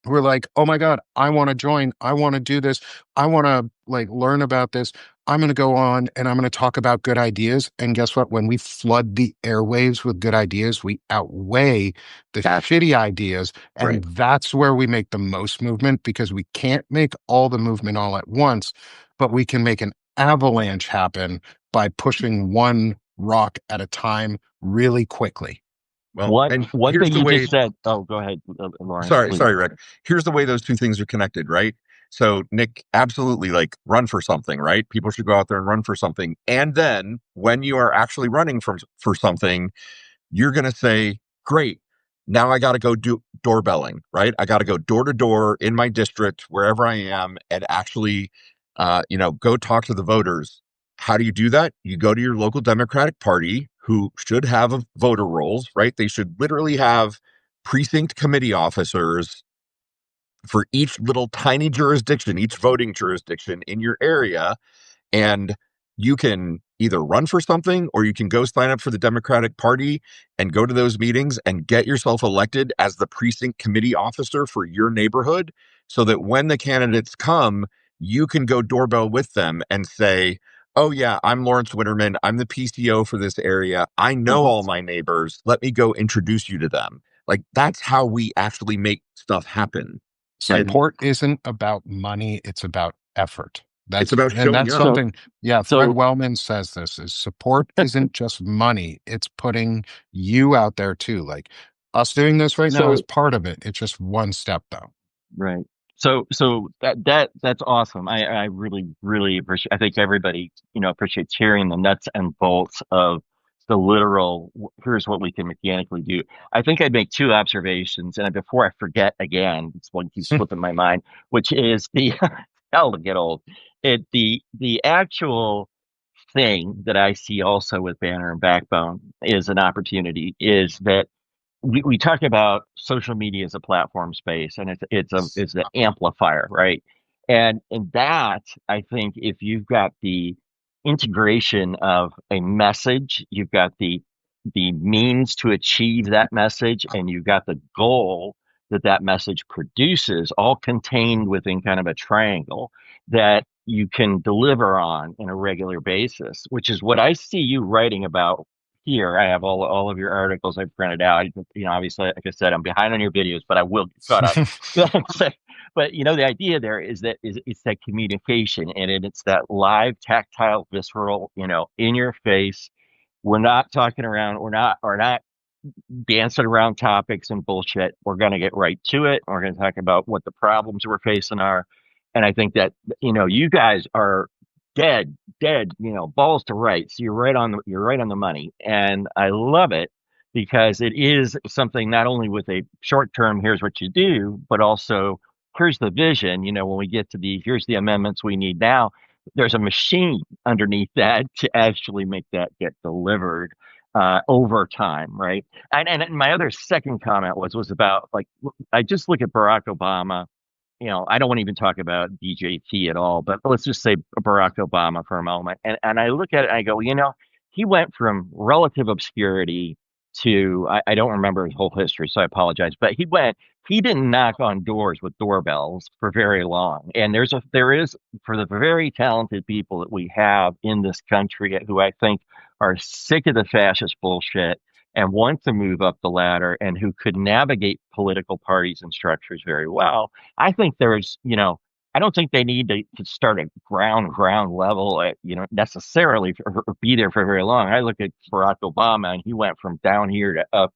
we're like, oh my God, I want to join. I want to do this. I want to like learn about this. I'm going to go on and I'm going to talk about good ideas. And guess what? When we flood the airwaves with good ideas, we outweigh the That's shitty ideas. right. And that's where we make the most movement, because we can't make all the movement all at once, but we can make an avalanche happen by pushing one rock at a time really quickly. Well, One and one here's thing the you way. just said. Oh, go ahead, Lawrence, Sorry, please. sorry, Rick. Here's the way those two things are connected, right? So, Nick, absolutely, like, run for something, right? People should go out there and run for something. And then when you are actually running for something, you're going to say, great, now I got to go do doorbelling, right? I got to go door to door in my district, wherever I am, and actually, go talk to the voters. How do you do that? You go to your local Democratic Party, who should have voter rolls, right? They should literally have precinct committee officers for each little tiny jurisdiction, each voting jurisdiction in your area, and you can either run for something or you can go sign up for the Democratic Party and go to those meetings and get yourself elected as the precinct committee officer for your neighborhood, so that when the candidates come, you can go doorbell with them and say, oh, yeah, I'm Lawrence Winterman. I'm the PCO for this area. I know Mhm. all my neighbors. Let me go introduce you to them. Like, that's how we actually make stuff happen. Right. And Support isn't about money, it's about effort. it's about And showing that's up. So something, yeah, Fred so Wellman says this is support isn't just money, it's putting you out there too. Like us doing this right now is so part of it. It's just one step though. Right. So that's awesome. I really appreciate. I think everybody appreciates hearing the nuts and bolts of the literal. Here's what we can mechanically do. I think I'd make two observations, and before I forget again, it's one keeps slipping my mind, which is the hell to get old. The actual thing that I see also with Banner and Backbone is an opportunity. Is that we talk about social media as a platform space, and it's an amplifier, right? And that, I think, if you've got the integration of a message, you've got the means to achieve that message, and you've got the goal that that message produces, all contained within kind of a triangle that you can deliver on in a regular basis, which is what I see you writing about here. I have all of your articles I've printed out. Obviously, like I said, I'm behind on your videos, but I will get caught up. But the idea there is that it's that communication, and it's that live, tactile, visceral, in your face. We're not talking around. We're not dancing around topics and bullshit. We're going to get right to it. We're going to talk about what the problems we're facing are. And I think that, you guys are dead, balls to rights. You're right on the money. And I love it because it is something not only with a short term, here's what you do, but also here's the vision. When we get to here's the amendments we need now, there's a machine underneath that to actually make that get delivered over time, right? And my other second comment was about, like, I just look at Barack Obama. I don't want to even talk about DJT at all, but let's just say Barack Obama for a moment. And I look at it and I go, he went from relative obscurity to I don't remember his whole history, so I apologize. But he didn't knock on doors with doorbells for very long. And there is for the very talented people that we have in this country who I think are sick of the fascist bullshit and want to move up the ladder and who could navigate political parties and structures very well. I think I don't think they need to start at ground level, necessarily or be there for very long. I look at Barack Obama, and he went from down here to up.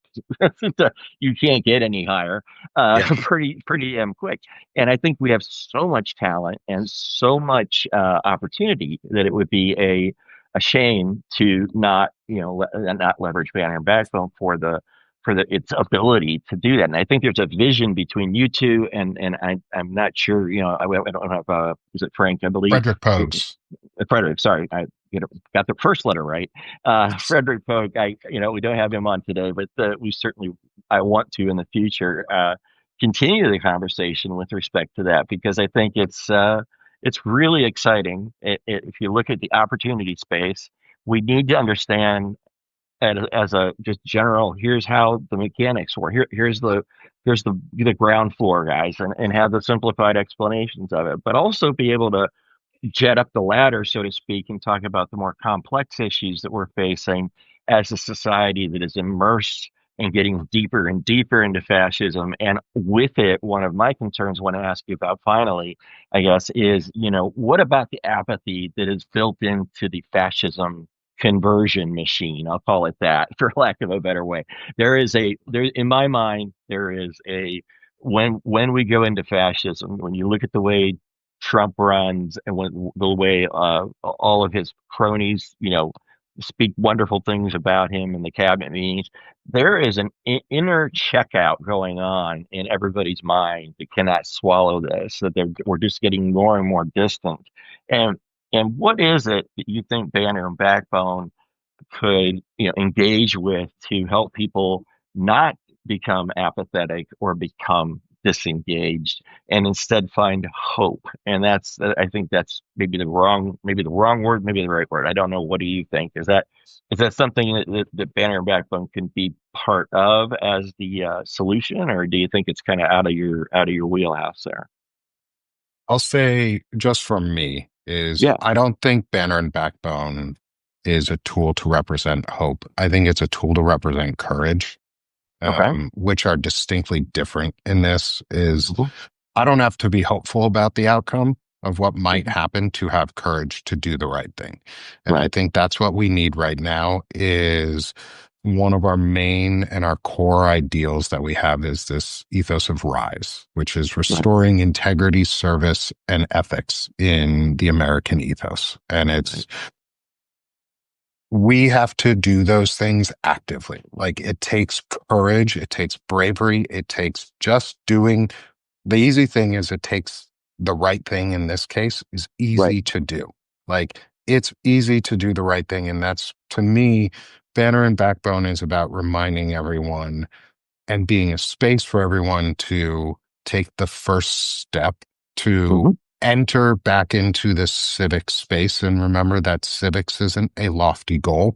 You can't get any higher, Yeah. pretty damn quick. And I think we have so much talent and so much opportunity that it would be a shame to not leverage Banner and Backbone for its ability to do that. And I think there's a vision between you two, and I'm not sure, I don't have, is it Frank, I believe? Frederick Pogues. Frederick, sorry, I got the first letter right. Frederick Pogue, we don't have him on today, but we certainly, I want to in the future, continue the conversation with respect to that, because I think it's really exciting. If you look at the opportunity space, we need to understand as a just general, here's how the mechanics work. Here's the ground floor, guys, and have the simplified explanations of it, but also be able to jet up the ladder, so to speak, and talk about the more complex issues that we're facing as a society that is immersed and getting deeper and deeper into fascism. And with it, one of my concerns I want to ask you about finally, I guess, is, what about the apathy that is built into the fascism conversion machine? I'll call it that for lack of a better way. In my mind, there is when we go into fascism, when you look at the way Trump runs and the way all of his cronies, speak wonderful things about him in the cabinet meetings, there is an inner checkout going on in everybody's mind that cannot swallow this. That we're just getting more and more distant. And and what is it that you think Banner and Backbone could engage with to help people not become apathetic or become disengaged, and instead find hope? And I think that's maybe the wrong word, maybe the right word, I don't know. What do you think? Is that something that Banner and Backbone can be part of as the solution, or do you think it's kind of out of your wheelhouse there? I'll say just from me is Yeah. I don't think Banner and Backbone is a tool to represent hope. I think it's a tool to represent courage, Okay. which are distinctly different in this. Is Mhm. I don't have to be hopeful about the outcome of what might Mhm. happen to have courage to do the right thing. And I Right. think that's what we need right now is one of our main and our core ideals that we have is this ethos of rise, which is Right. restoring integrity, service, and ethics in the American ethos. And Right. we have to do those things actively. Like it takes courage, it takes bravery, it takes just doing. The easy thing is it takes the right thing in this case is Right. easy to do. Like it's easy to do the right thing. And that's to me, Banner and Backbone is about reminding everyone and being a space for everyone to take the first step to Mhm. enter back into this civic space. And remember that civics isn't a lofty goal.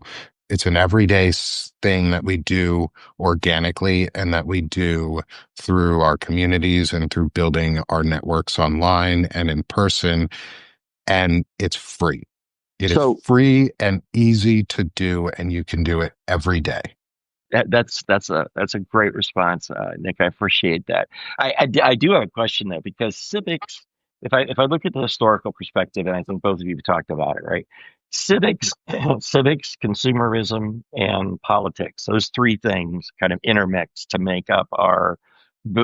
It's an everyday thing that we do organically and that we do through our communities and through building our networks online and in person. And it's free. It is So free and easy to do, and you can do it every day. that's a great response, Nick. I appreciate that. I do have a question though, because civics. If I look at the historical perspective, and I think both of you have talked about it, right? Civics, consumerism, and politics. Those three things kind of intermix to make up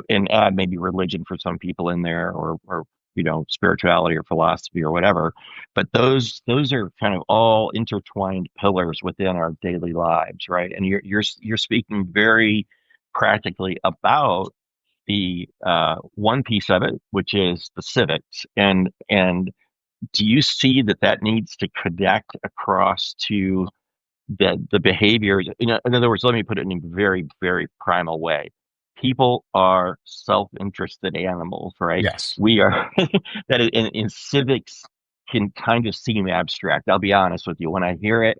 and add maybe religion for some people in there, or spirituality or philosophy or whatever. But those are kind of all intertwined pillars within our daily lives, right? And you're speaking very practically about the one piece of it, which is the civics. And do you see that needs to connect across to the behaviors? In other words, let me put it in a very, very primal way. People are self-interested animals, right? Yes. We are that in civics can kind of seem abstract. I'll be honest with you. When I hear it,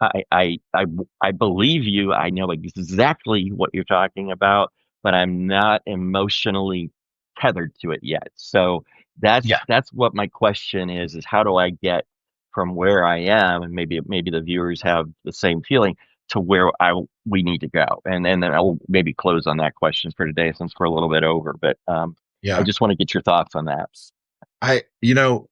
I, I, I, I believe you. I know exactly what you're talking about, but I'm not emotionally tethered to it yet. So Yeah. that's what my question is how do I get from where I am, and maybe the viewers have the same feeling, to where we need to go, and then I'll maybe close on that question for today since we're a little bit over. But I Yeah. just want to get your thoughts on that. I, you know,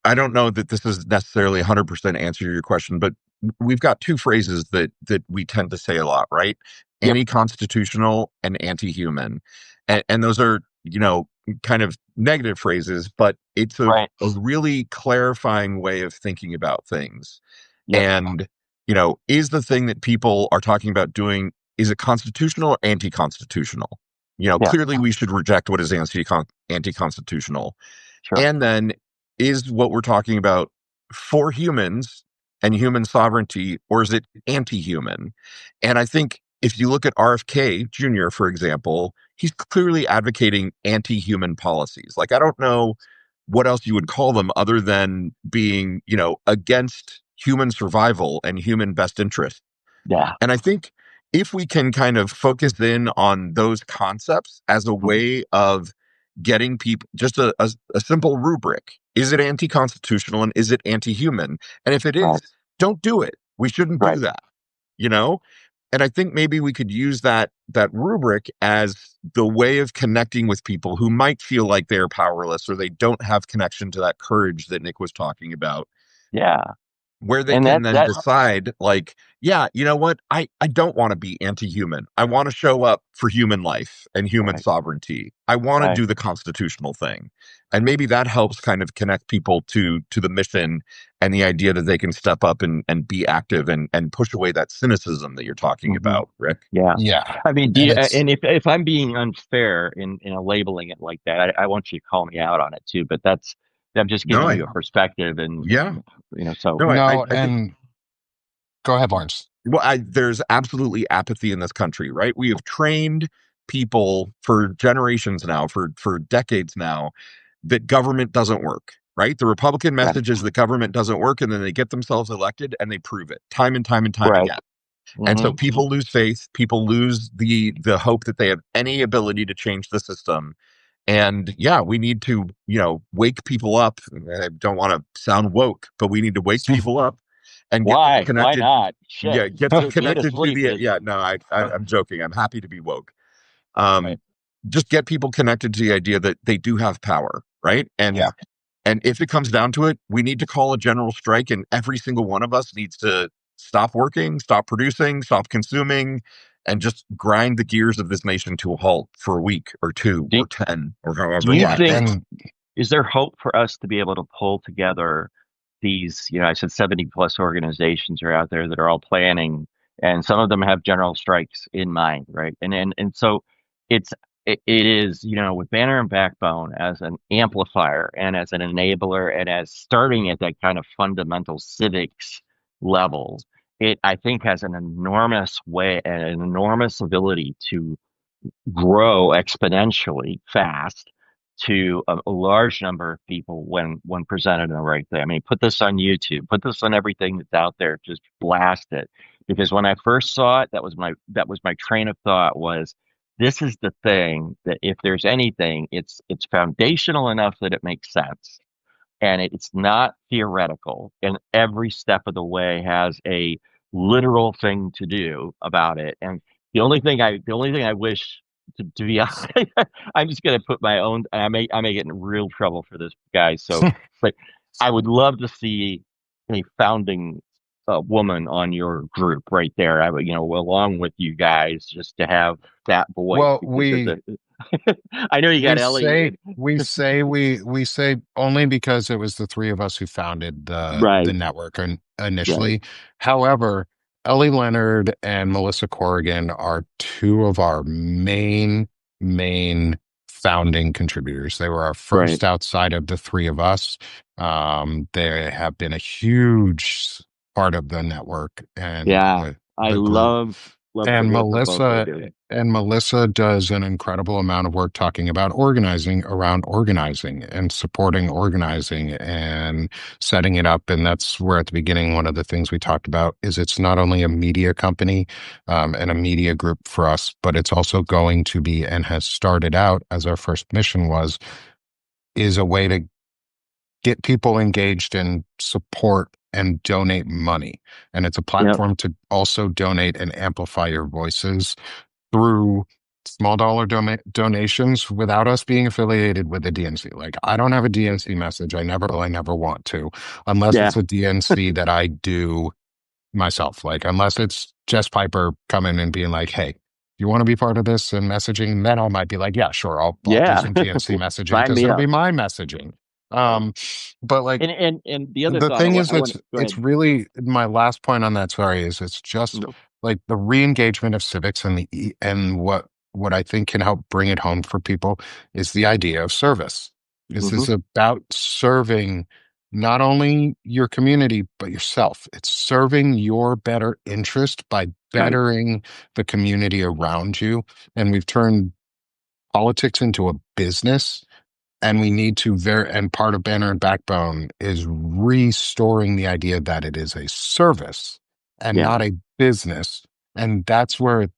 I don't know that this is necessarily 100% answer to your question, but we've got two phrases that we tend to say a lot, right? Yep. Anti-constitutional and anti-human. And those are, kind of negative phrases, but it's Right. a really clarifying way of thinking about things. Yep. And, is the thing that people are talking about doing is it constitutional or anti-constitutional? Yeah. Clearly we should reject what is anti-constitutional. Sure. And then, is what we're talking about for humans and human sovereignty, or is it anti-human? And I think if you look at RFK Jr., for example, he's clearly advocating anti-human policies. Like, I don't know what else you would call them other than being, against human survival and human best interest. Yeah. And I think if we can kind of focus in on those concepts as a way of getting people, just a simple rubric. Is it anti-constitutional and is it anti-human? And if it Right. is, don't do it. We shouldn't do Right. that, you know? And I think maybe we could use that rubric as the way of connecting with people who might feel like they're powerless or they don't have connection to that courage that Nick was talking about, Yeah. where they And can then that decide, like, yeah, you know what? I don't want to be anti-human. I want to show up for human life and human right. sovereignty. I want to Right. do the constitutional thing. And maybe that helps kind of connect people to the mission and the idea that they can step up and be active and push away that cynicism that you're talking about, Rick. Yeah. Yeah. I mean, And it's, and if I'm being unfair in labeling it like that, I want you to call me out on it too. But I'm just No, giving you a perspective, and yeah. so No, no, I think, and go ahead, Lawrence. well, there's absolutely apathy in this country, right? We have trained people for generations now, for decades now, that government doesn't work, right? The Republican right, message is that government doesn't work, and then they get themselves elected and they prove it time and time and time right. again. And so Hmm. people lose faith, people lose the hope that they have any ability to change the system. And yeah, we need to, wake people up. I don't want to sound woke, but we need to wake people up and get them Why? Why connected. not? Shit, Yeah, get them being connected to asleep the, is yeah, no, I'm joking. I'm happy to be woke. right. Just get people connected to the idea that they do have power, right? Yeah. And if it comes down to it, we need to call a general strike, and every single one of us needs to stop working, stop producing, stop consuming, and just grind the gears of this nation to a halt for a week or two Do, or 10 or do however you Yeah. long. think And is there hope for us to be able to pull together these? I said 70 plus organizations are out there that are all planning, and some of them have general strikes in mind, right? And so it's it is with Banner and Backbone as an amplifier and as an enabler and as starting at that kind of fundamental civics level. It, I think, has an enormous ability to grow exponentially fast to a large number of people when presented in the right thing. I mean, put this on YouTube, put this on everything that's out there, just blast it. Because when I first saw it, that was my train of thought was this is the thing that if there's anything, it's foundational enough that it makes sense. And it's not theoretical, and every step of the way has a literal thing to do about it. And the only thing I wish to be honest, I'm just gonna put my own. I may get in real trouble for this, guys. So, but I would love to see a founding woman on your group right there. I would, along with you guys, just to have that voice well, because I know you got we Ellie. say we say only because it was the three of us who founded the Right, network right, initially. However, Ellie Leonard and Melissa Corrigan are two of our main founding contributors. They were our right. first outside of the three of us. They have been a huge part of the network and Yeah, I the group. love the And work that both are Melissa doing. and Melissa does an incredible amount of work talking about organizing around organizing and supporting organizing and setting it up. And that's where at the beginning, one of the things we talked about is it's not only a media company and a media group for us, but it's also going to be and has started out as our first mission is a way to get people engaged and support and donate money. And it's a Yep. platform to also donate and amplify your voices through small dollar donations without us being affiliated with the DNC. Like I don't have a DNC message. I never will. I never want to, unless Yeah. it's a DNC that I do myself. Like unless it's Jess Piper coming and being like, "Hey, you want to be part of this and messaging?" Then I might be like, "Yeah, sure. I'll do Yeah. some DNC messaging Sign because me it'll up. be my messaging." Right. Um, but like And the other the thought thing is, I want it's to go it's ahead. really my last point on that. Sorry, is it's just No. like the re-engagement of civics and what I think can help bring it home for people is the idea of service. This Hmm. is about serving not only your community, but yourself. It's serving your better interest by Right. bettering the community around you. And we've turned politics into a business. And we need to and part of Banner and Backbone is restoring the idea that it is a service and Yeah. not a business. And that's where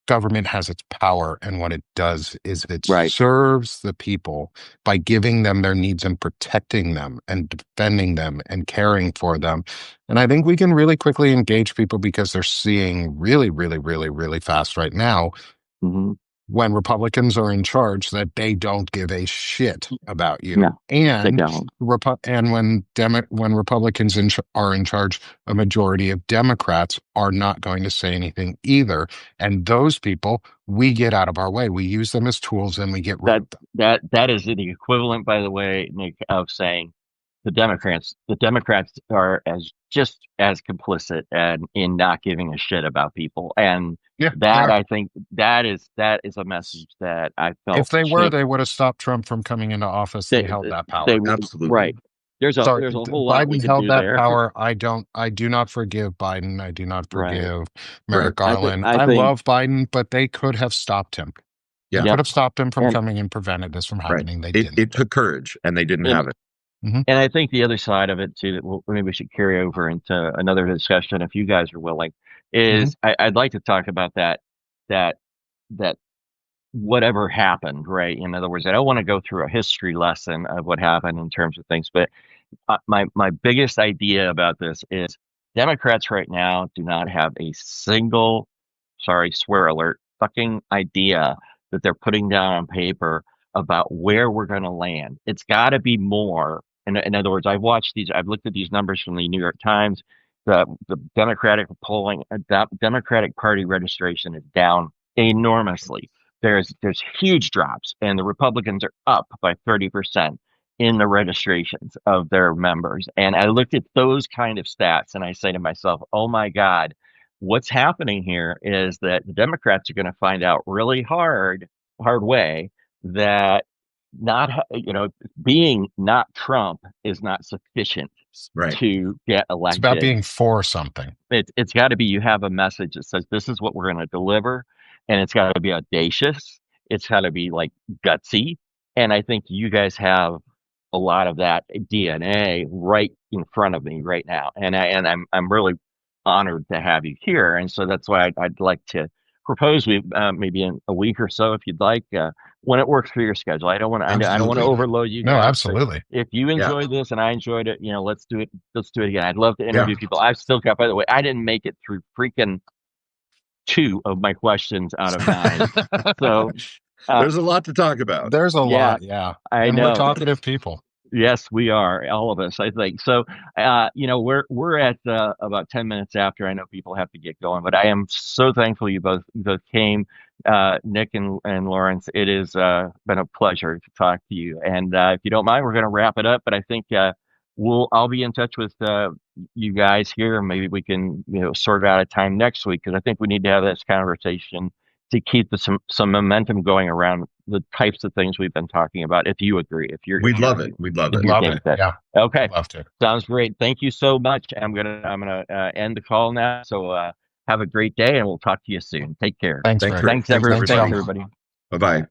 government has its power. And what it does is it Right. serves the people by giving them their needs and protecting them and defending them and caring for them. And I think we can really quickly engage people because they're seeing really, really, really, really fast right now Hmm. when Republicans are in charge that they don't give a shit about you. No, they And don't. when Republicans are in charge, a majority of Democrats are not going to say anything either. And those people, we get out of our way. We use them as tools and we get rid That of them. that is the equivalent, by the way, Nick, of saying the Democrats are as just as complicit and in not giving a shit about people. And Yeah, they that are. I think that is a message that I If felt they were, change. they would have stopped Trump from coming into office. They They held that they power. right. Absolutely. There's Sorry, a whole lot we Biden could held do that there. power. I do not forgive Biden. I do not Right. forgive Right. Merrick Garland. I I think love Biden, but they could have stopped him. They Yeah. could yep. have stopped him from And coming and prevented this from Right. happening. They It didn't. it took courage, and they didn't and have it. Hmm. and I think the other side of it too that maybe we should carry over into another discussion if you guys are willing Hmm. is I'd like to talk about that that whatever happened, right? In other words, I don't want to go through a history lesson of what happened in terms of things, but my biggest idea about this is Democrats right now do not have a single, sorry, swear alert, fucking idea that they're putting down on paper about where we're going to land. It's got to be more. In other words, I've looked at these numbers from the New York Times. The Democratic polling, Democratic Party registration is down enormously. There's huge drops, and the Republicans are up by 30% in the registrations of their members. And I looked at those kind of stats and I say to myself, oh my God, what's happening here is that the Democrats are going to find out really hard way that not, being not Trump is not sufficient Right. to get It's about elected. being for something. It's got to be you have a message that says this is what we're going to deliver, and it's got to be audacious. It's got to be like gutsy, and I think you guys have a lot of that DNA right in front of me right now, and I'm really honored to have you here, and so that's why I'd like to propose we maybe in a week or so if you'd like when it works for your schedule. I don't want to Absolutely. overload you No, guys, but absolutely. if you Yeah. enjoyed this and I enjoyed it, let's do it again. I'd love to Yeah. interview people. I've still got, by the way, I didn't make it through freaking 2 of my questions out of 9. So, There's a lot to talk about. There's a yeah, lot, yeah. I And we're know. talkative people. Yes, we are, all of us, I think. So, we're at about 10 minutes after. I know people have to get going, but I am so thankful you both came, Nick and Lawrence. It has been a pleasure to talk to you. And if you don't mind, we're going to wrap it up. But I think I'll be in touch with you guys here. Maybe we can sort out a time next week because I think we need to have this conversation to keep some momentum going around the types of things we've been talking about. If you agree, We'd love it. We'd love if it. you're Love game it. with that. Yeah, Okay, love to. sounds great. Thank you so much. I'm gonna end the call now. So have a great day, and we'll talk to you soon. Take care. Thanks, Thanks Rick. for Thanks thanks everybody. Thanks, Thanks y'all. everybody. everybody. Bye bye.